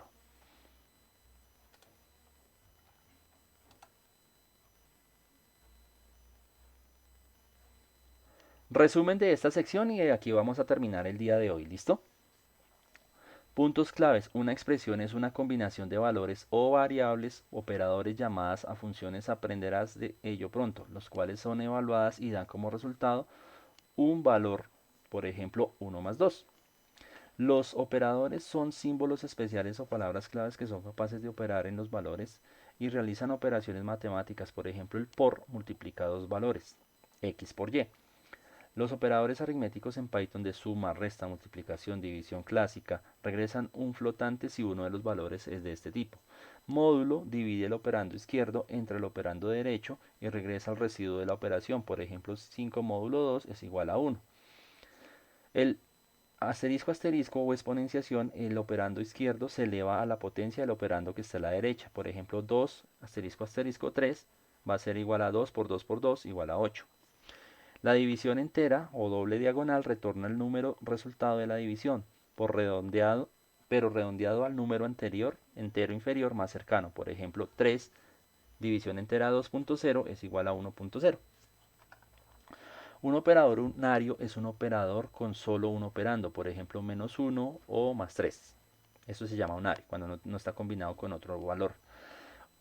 Speaker 1: Resumen de esta sección y aquí vamos a terminar el día de hoy, ¿listo? Puntos claves. Una expresión es una combinación de valores o variables, operadores llamadas a funciones, aprenderás de ello pronto, los cuales son evaluadas y dan como resultado un valor, por ejemplo, 1 más 2. Los operadores son símbolos especiales o palabras claves que son capaces de operar en los valores y realizan operaciones matemáticas, por ejemplo, el por multiplica dos valores, x por y. Los operadores aritméticos en Python de suma, resta, multiplicación, división clásica regresan un flotante si uno de los valores es de este tipo. Módulo divide el operando izquierdo entre el operando derecho y regresa al residuo de la operación. Por ejemplo, 5 módulo 2 es igual a 1. El asterisco asterisco o exponenciación, el operando izquierdo se eleva a la potencia del operando que está a la derecha. Por ejemplo, 2 asterisco asterisco 3 va a ser igual a 2 por 2 por 2 igual a 8. La división entera o doble diagonal retorna el número resultado de la división, pero redondeado al número anterior, entero inferior más cercano. Por ejemplo, 3 división entera 2.0 es igual a 1.0. Un operador unario es un operador con solo un operando, por ejemplo, menos 1 o más 3. Eso se llama unario, cuando no está combinado con otro valor.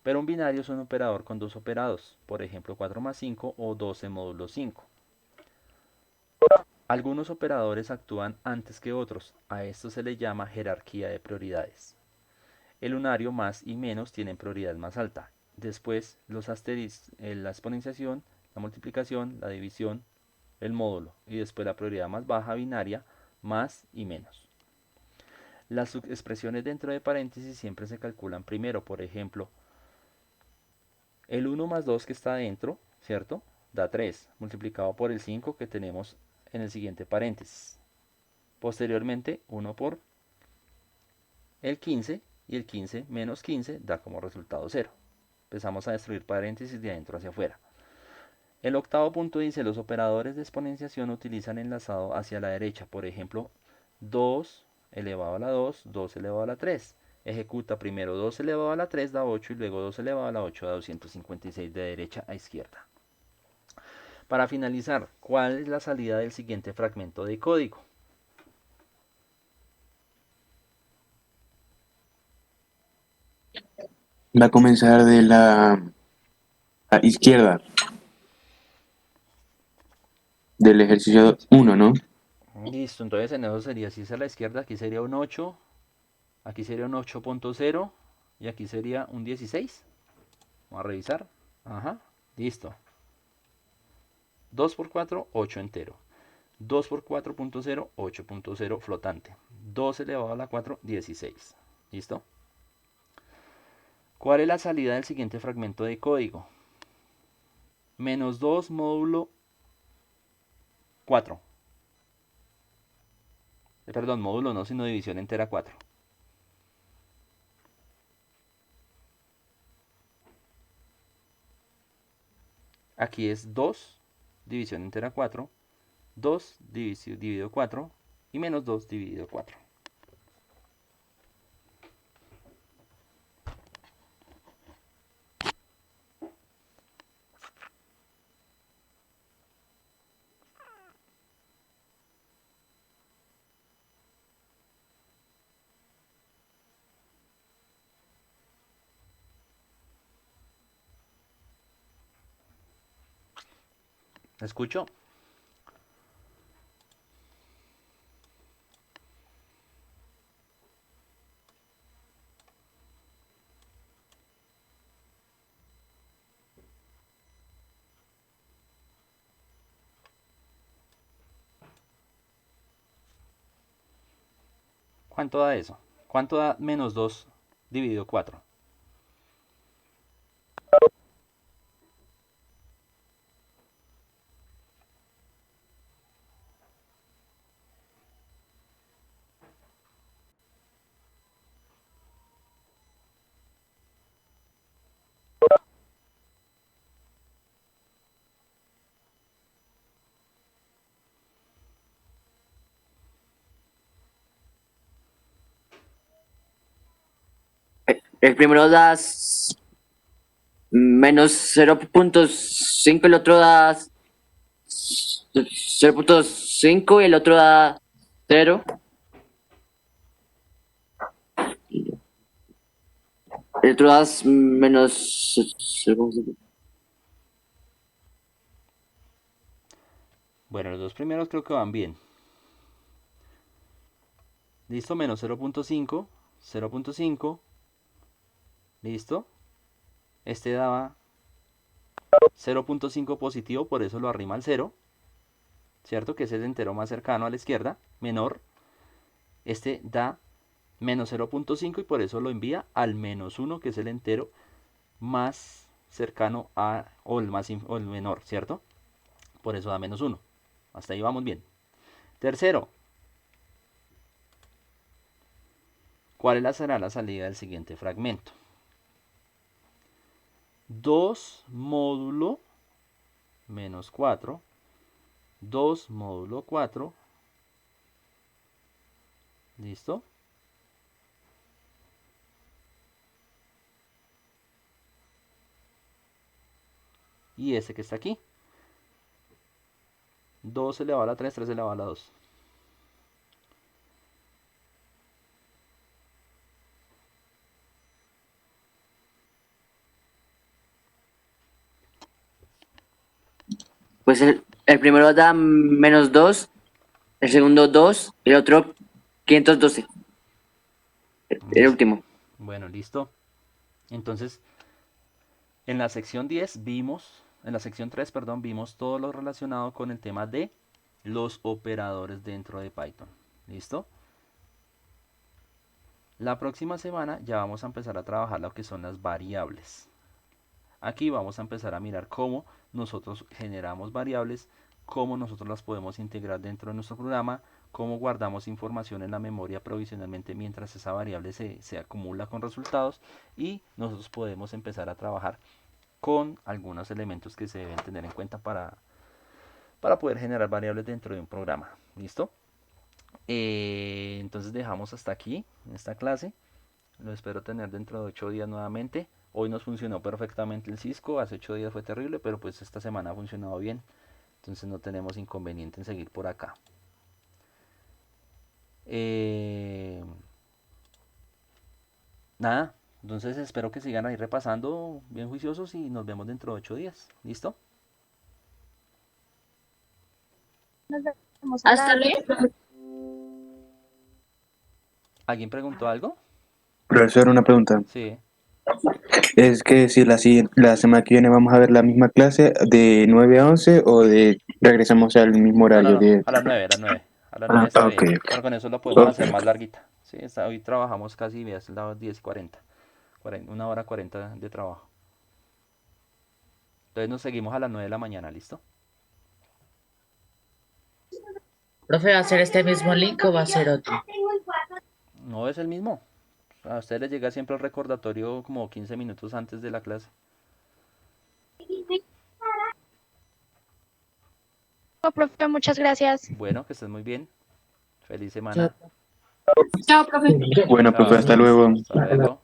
Speaker 1: Pero un binario es un operador con dos operados, por ejemplo, 4 más 5 o 12 módulo 5. Algunos operadores actúan antes que otros, a esto se le llama jerarquía de prioridades. El unario más y menos tienen prioridad más alta. Después los asteriscos, la exponenciación, la multiplicación, la división, el módulo y después la prioridad más baja binaria, más y menos. Las subexpresiones dentro de paréntesis siempre se calculan primero. Por ejemplo, el 1 más 2 que está dentro, ¿cierto? Da 3, multiplicado por el 5 que tenemos en el siguiente paréntesis. Posteriormente, 1 por el 15 y el 15 menos 15 da como resultado 0. Empezamos a destruir paréntesis de adentro hacia afuera. El octavo punto dice, los operadores de exponenciación utilizan enlazado hacia la derecha. Por ejemplo, 2 elevado a la 2, 2 elevado a la 3. Ejecuta primero 2 elevado a la 3 da 8 y luego 2 elevado a la 8 da 256 de derecha a izquierda. Para finalizar, ¿cuál es la salida del siguiente fragmento de código?
Speaker 4: Va a comenzar de la izquierda del ejercicio 1, ¿no?
Speaker 1: Listo, entonces en eso sería, si es a la izquierda, aquí sería un 8, aquí sería un 8.0 y aquí sería un 16. Vamos a revisar. Ajá, listo. 2 por 4, 8 entero. 2 por 4.0, 8.0 flotante. 2 elevado a la 4, 16. ¿Listo? ¿Cuál es la salida del siguiente fragmento de código? Menos 2 módulo 4. Perdón, módulo no, sino división entera 4. Aquí es 2, división entera 4. 2 dividido 4 y menos 2 dividido 4. ¿Escucho? ¿Cuánto da eso? ¿Cuánto da menos 2 dividido 4?
Speaker 7: El primero da menos 0.5, el otro da 0.5 y el otro da 0. El otro da menos 0.5.
Speaker 1: Bueno, los dos primeros creo que van bien. Listo, menos 0.5, 0.5. Listo. Este daba 0.5 positivo, por eso lo arrima al 0. ¿Cierto? Que es el entero más cercano a la izquierda, menor. Este da menos 0.5 y por eso lo envía al menos 1, que es el entero más cercano a, o el menor, ¿cierto? Por eso da menos 1. Hasta ahí vamos bien. Tercero, ¿cuál será la salida del siguiente fragmento? 2 módulo menos 4, 2 módulo 4, ¿listo? Y este que está aquí, 2 elevado a la 3, 3 elevado a la 2.
Speaker 7: Pues el primero da menos 2, el segundo 2, y el otro 512. El último.
Speaker 1: Bueno, listo. Entonces, en la sección 10 vimos, en la sección 3, perdón, vimos todo lo relacionado con el tema de los operadores dentro de Python. ¿Listo? La próxima semana ya vamos a empezar a trabajar lo que son las variables. Aquí vamos a empezar a mirar cómo nosotros generamos variables, cómo nosotros las podemos integrar dentro de nuestro programa, cómo guardamos información en la memoria provisionalmente mientras esa variable se acumula con resultados, y nosotros podemos empezar a trabajar con algunos elementos que se deben tener en cuenta para poder generar variables dentro de un programa. ¿Listo? Entonces dejamos hasta aquí en esta clase. Lo espero tener dentro de 8 días nuevamente. Hoy nos funcionó perfectamente el Cisco, hace 8 días fue terrible, pero pues esta semana ha funcionado bien. Entonces no tenemos inconveniente en seguir por acá. Nada, entonces espero que sigan ahí repasando bien juiciosos y nos vemos dentro de 8 días. ¿Listo?
Speaker 3: Nos vemos a
Speaker 5: Hasta
Speaker 3: las
Speaker 5: luego.
Speaker 3: 10.
Speaker 1: ¿Alguien preguntó algo?
Speaker 4: Profesor, una pregunta.
Speaker 1: Sí.
Speaker 4: Es que si la semana que viene vamos a ver la misma clase de 9 a 11 o de regresamos al mismo
Speaker 1: No, no,
Speaker 4: horario
Speaker 1: no,
Speaker 4: de...
Speaker 1: a las 9, a las 9. A las 9 está
Speaker 4: Ok,
Speaker 1: bien.
Speaker 4: ok.
Speaker 1: Pero con eso lo podemos hacer
Speaker 4: Ok.
Speaker 1: más larguita. Sí, hoy trabajamos casi, es las 10:40. 1 hora 40 de trabajo. Entonces nos seguimos a las 9 de la mañana, ¿listo?
Speaker 2: Profe, ¿va a ser este mismo link o va a ser otro?
Speaker 1: No es el mismo. A ustedes les llega siempre el recordatorio como 15 minutos antes de la clase.
Speaker 3: Profe, muchas gracias.
Speaker 1: Bueno, que estén muy bien. Feliz
Speaker 2: Chao.
Speaker 1: semana.
Speaker 5: Chao, profe.
Speaker 4: Bueno, profe,
Speaker 1: Chao.
Speaker 4: hasta luego.
Speaker 1: Hasta luego.